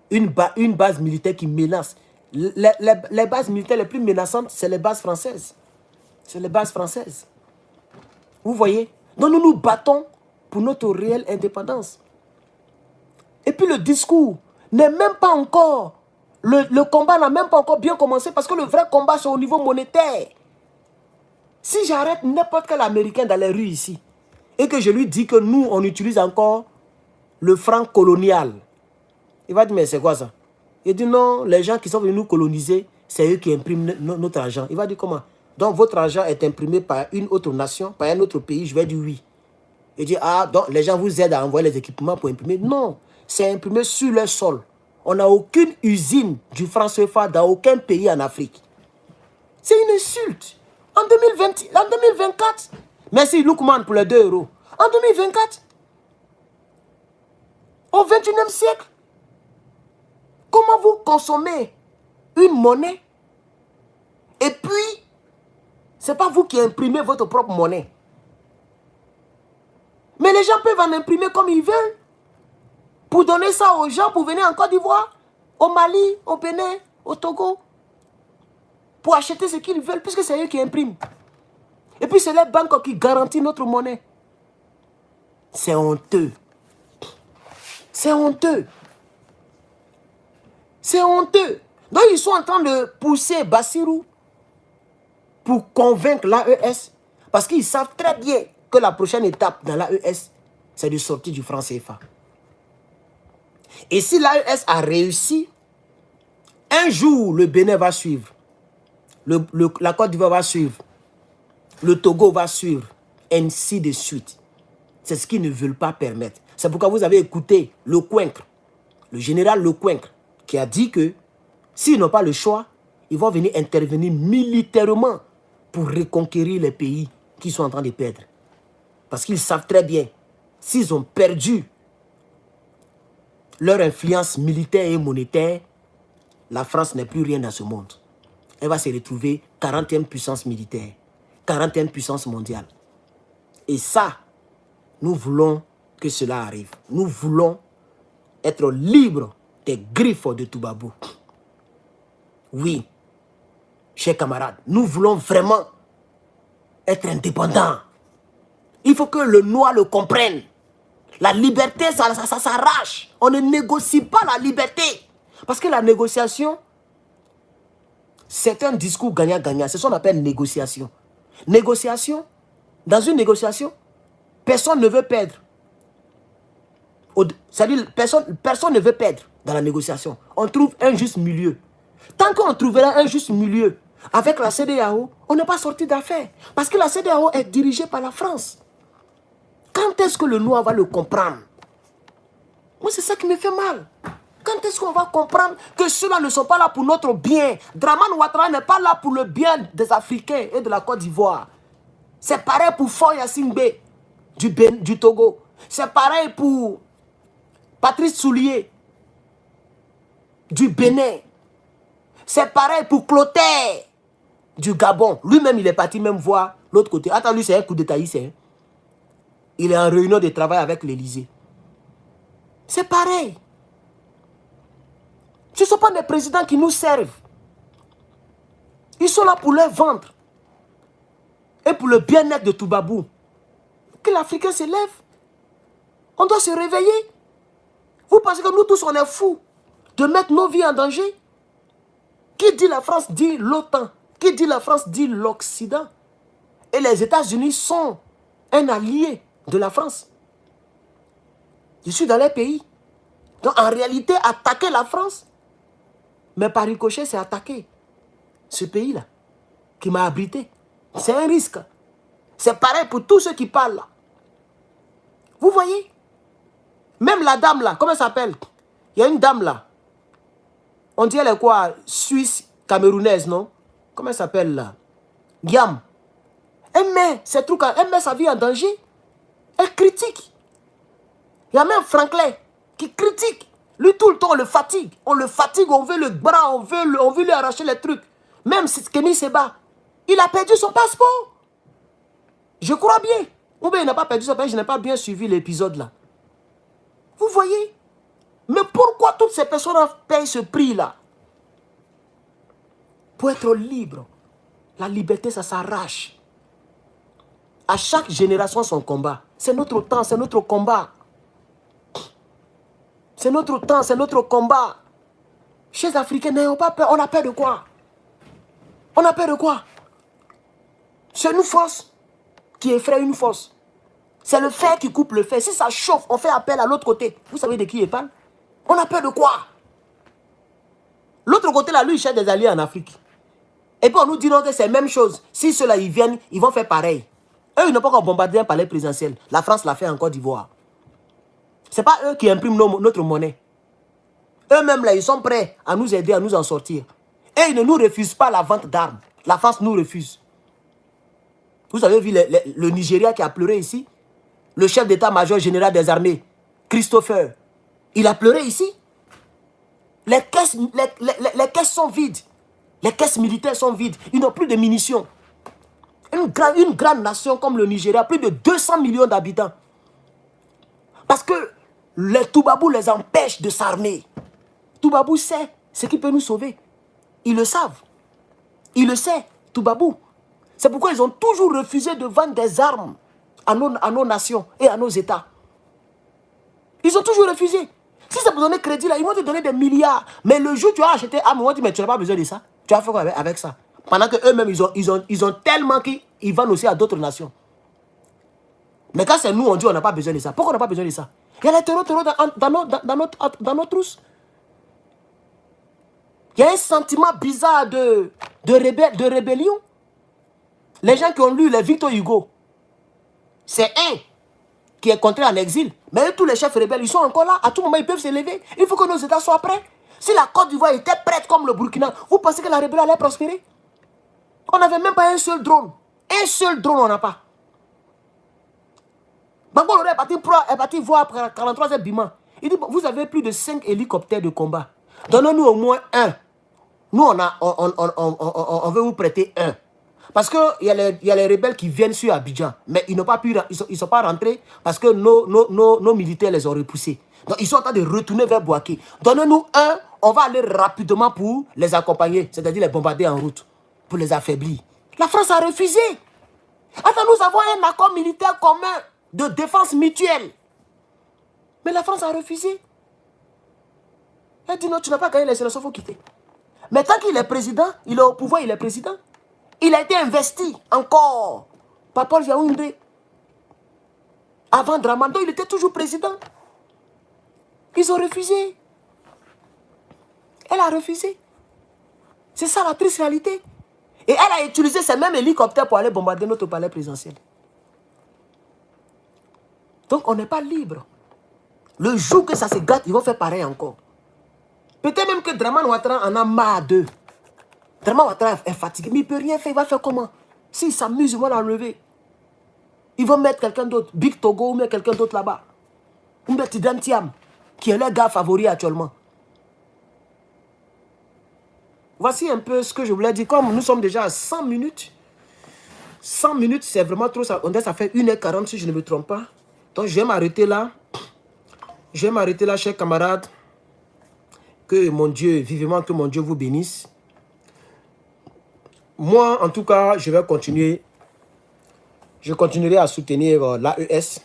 Speaker 1: une base militaire qui menace, les bases militaires les plus menaçantes, c'est les bases françaises. C'est les bases françaises. Vous voyez? Donc nous nous battons pour notre réelle indépendance. Et puis le discours n'est même pas encore, le combat n'a même pas encore bien commencé parce que le vrai combat c'est au niveau monétaire. Si j'arrête n'importe quel Américain dans les rues ici et que je lui dis que nous on utilise encore le franc colonial, il va dire mais c'est quoi ça? Il dit non, les gens qui sont venus nous coloniser, c'est eux qui impriment notre argent. Il va dire comment? Donc votre argent est imprimé par une autre nation, par un autre pays, je vais dire oui. Il dit ah donc les gens vous aident à envoyer les équipements pour imprimer. Non, c'est imprimé sur le sol. On n'a aucune usine du franc CFA dans aucun pays en Afrique. C'est une insulte. En 2024, merci Loukman pour les 2 euros. En 2024, au 21e siècle, comment vous consommez une monnaie et puis, ce n'est pas vous qui imprimez votre propre monnaie. Mais les gens peuvent en imprimer comme ils veulent pour donner ça aux gens pour venir en Côte d'Ivoire, au Mali, au Bénin, au Togo, pour acheter ce qu'ils veulent, puisque c'est eux qui impriment. Et puis c'est les banques qui garantissent notre monnaie. C'est honteux. C'est honteux. C'est honteux. Donc ils sont en train de pousser Bassirou pour convaincre l'AES, parce qu'ils savent très bien que la prochaine étape dans l'AES, c'est de sortir du franc CFA. Et si l'AES a réussi, un jour le Bénin va suivre, la Côte d'Ivoire va suivre, le Togo va suivre, ainsi de suite. C'est ce qu'ils ne veulent pas permettre. C'est pourquoi vous avez écouté Lecouincre, le général Lecouincre, qui a dit que s'ils n'ont pas le choix, ils vont venir intervenir militairement pour reconquérir les pays qu'ils sont en train de perdre. Parce qu'ils savent très bien, s'ils ont perdu leur influence militaire et monétaire, la France n'est plus rien dans ce monde. Elle va se retrouver 40e puissance militaire, 40e puissance mondiale. Et ça, nous voulons que cela arrive. Nous voulons être libres des griffes de Toubabou. Oui, chers camarades, nous voulons vraiment être indépendants. Il faut que le noir le comprenne. La liberté, ça s'arrache. On ne négocie pas la liberté. Parce que la négociation, c'est un discours gagnant-gagnant. C'est ce qu'on appelle négociation. Négociation, dans une négociation, personne ne veut perdre. C'est-à-dire, personne ne veut perdre dans la négociation. On trouve un juste milieu. Tant qu'on trouvera un juste milieu avec la CEDEAO, on n'est pas sorti d'affaire. Parce que la CEDEAO est dirigée par la France. Quand est-ce que le noir va le comprendre? Moi, c'est ça qui me fait mal. Quand est-ce qu'on va comprendre que ceux-là ne sont pas là pour notre bien? Dramane Ouattara n'est pas là pour le bien des Africains et de la Côte d'Ivoire. C'est pareil pour Faure Gnassingbé du Togo. C'est pareil pour Patrice Soulier du Bénin. C'est pareil pour Clotaire du Gabon. Lui-même, il est parti même voir l'autre côté. Attends, lui, c'est un coup d'état ici. Il est en réunion de travail avec l'Élysée. C'est pareil. Ce ne sont pas des présidents qui nous servent. Ils sont là pour leur ventre. Et pour le bien-être de Toubabou. Que l'Africain se lève. On doit se réveiller. Vous pensez que nous tous, on est fous de mettre nos vies en danger? Qui dit la France dit l'OTAN. Qui dit la France dit l'Occident. Et les États-Unis sont un allié de la France. Je suis dans les pays. Donc en réalité, attaquer la France, mais par ricochet, c'est attaquer ce pays-là qui m'a abrité. C'est un risque. C'est pareil pour tous ceux qui parlent là. Vous voyez? Même la dame là, comment elle s'appelle? Il y a une dame là. On dit elle est quoi? Suisse, camerounaise, non? Comment elle s'appelle là? Guillaume. Elle met ses trucs, elle met sa vie en danger. Elle critique. Il y a même Franklin qui critique. Lui, tout le temps, on le fatigue. On le fatigue, on veut le bras, on veut lui arracher les trucs. Même si Kémy Seba, il a perdu son passeport. Je crois bien. Ou bien il n'a pas perdu son passeport, je n'ai pas bien suivi l'épisode là. Vous voyez? Mais pourquoi toutes ces personnes payent ce prix-là? Pour être libre. La liberté, ça s'arrache. À chaque génération, son combat. C'est notre temps, c'est notre combat. C'est notre temps, c'est notre combat. Chez les Africains, n'ayons pas peur. On a peur de quoi? On a peur de quoi? C'est une force qui effraie une force. C'est le fer qui coupe le fer. Si ça chauffe, on fait appel à l'autre côté. Vous savez de qui il parle? On a peur de quoi? L'autre côté, là, lui, il cherche des alliés en Afrique. Et puis on nous dit non, que c'est la même chose. Si ceux-là, ils viennent, ils vont faire pareil. Eux, ils n'ont pas encore bombardé un palais présidentiel. La France l'a fait en Côte d'Ivoire. Ce n'est pas eux qui impriment notre monnaie. Eux-mêmes, là, ils sont prêts à nous aider, à nous en sortir. Et ils ne nous refusent pas la vente d'armes. La France nous refuse. Vous avez vu le Nigeria qui a pleuré ici? Le chef d'état-major général des armées, Christopher, il a pleuré ici. Les caisses sont vides. Les caisses militaires sont vides. Ils n'ont plus de munitions. Une grande nation comme le Nigeria, plus de 200 millions d'habitants. Parce que les Toubabou les empêchent de s'armer. Toubabou sait ce qui peut nous sauver. Ils le savent. Ils le savent, Toubabou. C'est pourquoi ils ont toujours refusé de vendre des armes à nos nations et à nos États. Ils ont toujours refusé. Si c'est pour donner crédit, là, ils vont te donner des milliards. Mais le jour où tu as acheté armes, ils vont dire, mais tu n'as pas besoin de ça. Tu as fait quoi avec ça? Pendant qu'eux-mêmes, ils ont tellement qu'ils vendent aussi à d'autres nations. Mais quand c'est nous, on dit on n'a pas besoin de ça. Pourquoi on n'a pas besoin de ça? Il y a les terreaux dans nos trousses. Il y a un sentiment bizarre de rébellion. Les gens qui ont lu les Victor Hugo, c'est un qui est contré en exil. Mais tous les chefs rebelles, ils sont encore là. À tout moment, ils peuvent se lever. Il faut que nos États soient prêts. Si la Côte d'Ivoire était prête comme le Burkina, vous pensez que la rébellion allait prospérer? On n'avait même pas un seul drone. Un seul drone, on n'a pas. Bango est parti voir 43e Bima. Il dit, vous avez plus de 5 hélicoptères de combat. Donnez-nous au moins un. Nous, on veut vous prêter un. Parce qu'il y a les rebelles qui viennent sur Abidjan. Mais ils n'ont pas pu, ils sont pas rentrés parce que nos militaires les ont repoussés. Donc, ils sont en train de retourner vers Bouaké. Donnez-nous un, on va aller rapidement pour les accompagner. C'est-à-dire les bombarder en route. Pour les affaiblir. La France a refusé. Attends, nous avons un accord militaire commun de défense mutuelle. Mais la France a refusé. Elle dit non, tu n'as pas gagné les élections, il faut quitter. Mais tant qu'il est président, il est au pouvoir, il est président. Il a été investi encore par Paul Yaoundé. Avant Dramando, il était toujours président. Ils ont refusé. Elle a refusé. C'est ça la triste réalité. Et elle a utilisé ces mêmes hélicoptères pour aller bombarder notre palais présidentiel. Donc on n'est pas libre. Le jour que ça se gâte, ils vont faire pareil encore. Peut-être même que Draman Ouattara en a marre d'eux. Draman Ouattara est fatigué, mais il ne peut rien faire. Il va faire comment? S'il s'amuse, ils vont l'enlever. Ils vont mettre quelqu'un d'autre. Big Togo ou mettre quelqu'un d'autre là-bas. Ou mettre Tidan Thiam, qui est leur gars favori actuellement. Voici un peu ce que je voulais dire. Comme nous sommes déjà à 100 minutes. 100 minutes, c'est vraiment trop. Ça fait 1h40 si je ne me trompe pas. Donc je vais m'arrêter là. Je vais m'arrêter là, chers camarades. Que mon Dieu, vivement que mon Dieu vous bénisse. Moi, en tout cas, je vais continuer. Je continuerai à soutenir l'AES.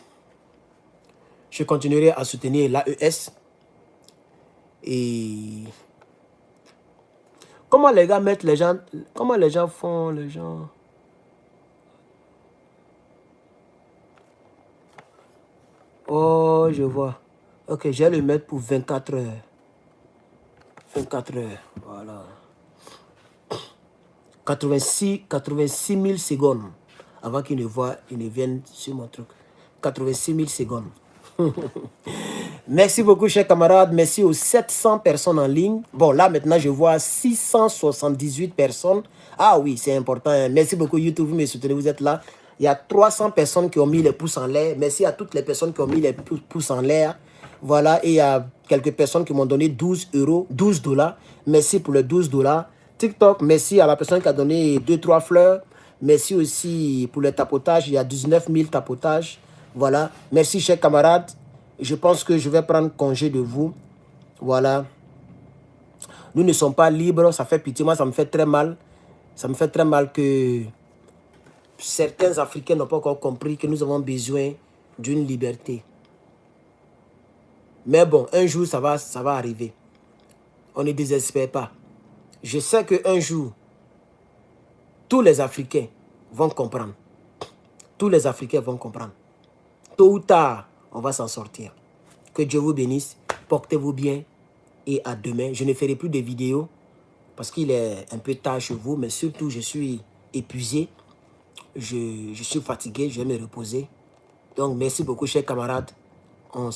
Speaker 1: Je continuerai à soutenir l'AES. Et comment les gars mettent les gens... Comment les gens font, les gens... Oh, je vois. Ok, je vais le mettre pour 24 heures. 24 heures, voilà. 86 000 secondes avant qu'ils ne viennent sur mon truc. 86 000 secondes. Merci beaucoup, chers camarades. Merci aux 700 personnes en ligne. Bon, là, maintenant, je vois 678 personnes. Ah oui, c'est important. Merci beaucoup, YouTube. Vous me soutenez, vous êtes là. Il y a 300 personnes qui ont mis les pouces en l'air. Merci à toutes les personnes qui ont mis les pouces en l'air. Voilà, et il y a quelques personnes qui m'ont donné 12 euros, 12 dollars. Merci pour les 12 dollars. TikTok, merci à la personne qui a donné 2-3 fleurs. Merci aussi pour le tapotage. Il y a 19 000 tapotages. Voilà. Merci, chers camarades. Je pense que je vais prendre congé de vous. Voilà. Nous ne sommes pas libres. Ça fait pitié. Moi, ça me fait très mal. Ça me fait très mal que certains Africains n'ont pas encore compris que nous avons besoin d'une liberté. Mais bon, un jour, ça va arriver. On ne désespère pas. Je sais qu'un jour, tous les Africains vont comprendre. Tous les Africains vont comprendre. Tôt ou tard, on va s'en sortir. Que Dieu vous bénisse. Portez-vous bien. Et à demain. Je ne ferai plus de vidéos parce qu'il est un peu tard chez vous. Mais surtout, je suis épuisé. Je suis fatigué. Je vais me reposer. Donc, merci beaucoup, chers camarades.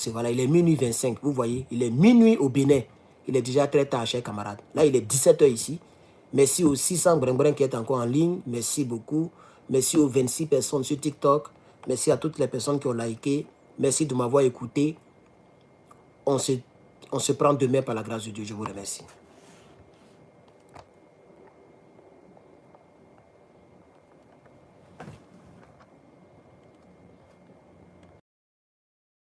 Speaker 1: Voilà, il est minuit 25. Vous voyez, il est minuit au Bénin. Il est déjà très tard, chers camarades. Là, il est 17 h ici. Merci aux 600 brin qui est encore en ligne. Merci beaucoup. Merci aux 26 personnes sur TikTok. Merci à toutes les personnes qui ont liké. Merci de m'avoir écouté. On se prend demain par la grâce de Dieu. Je vous remercie.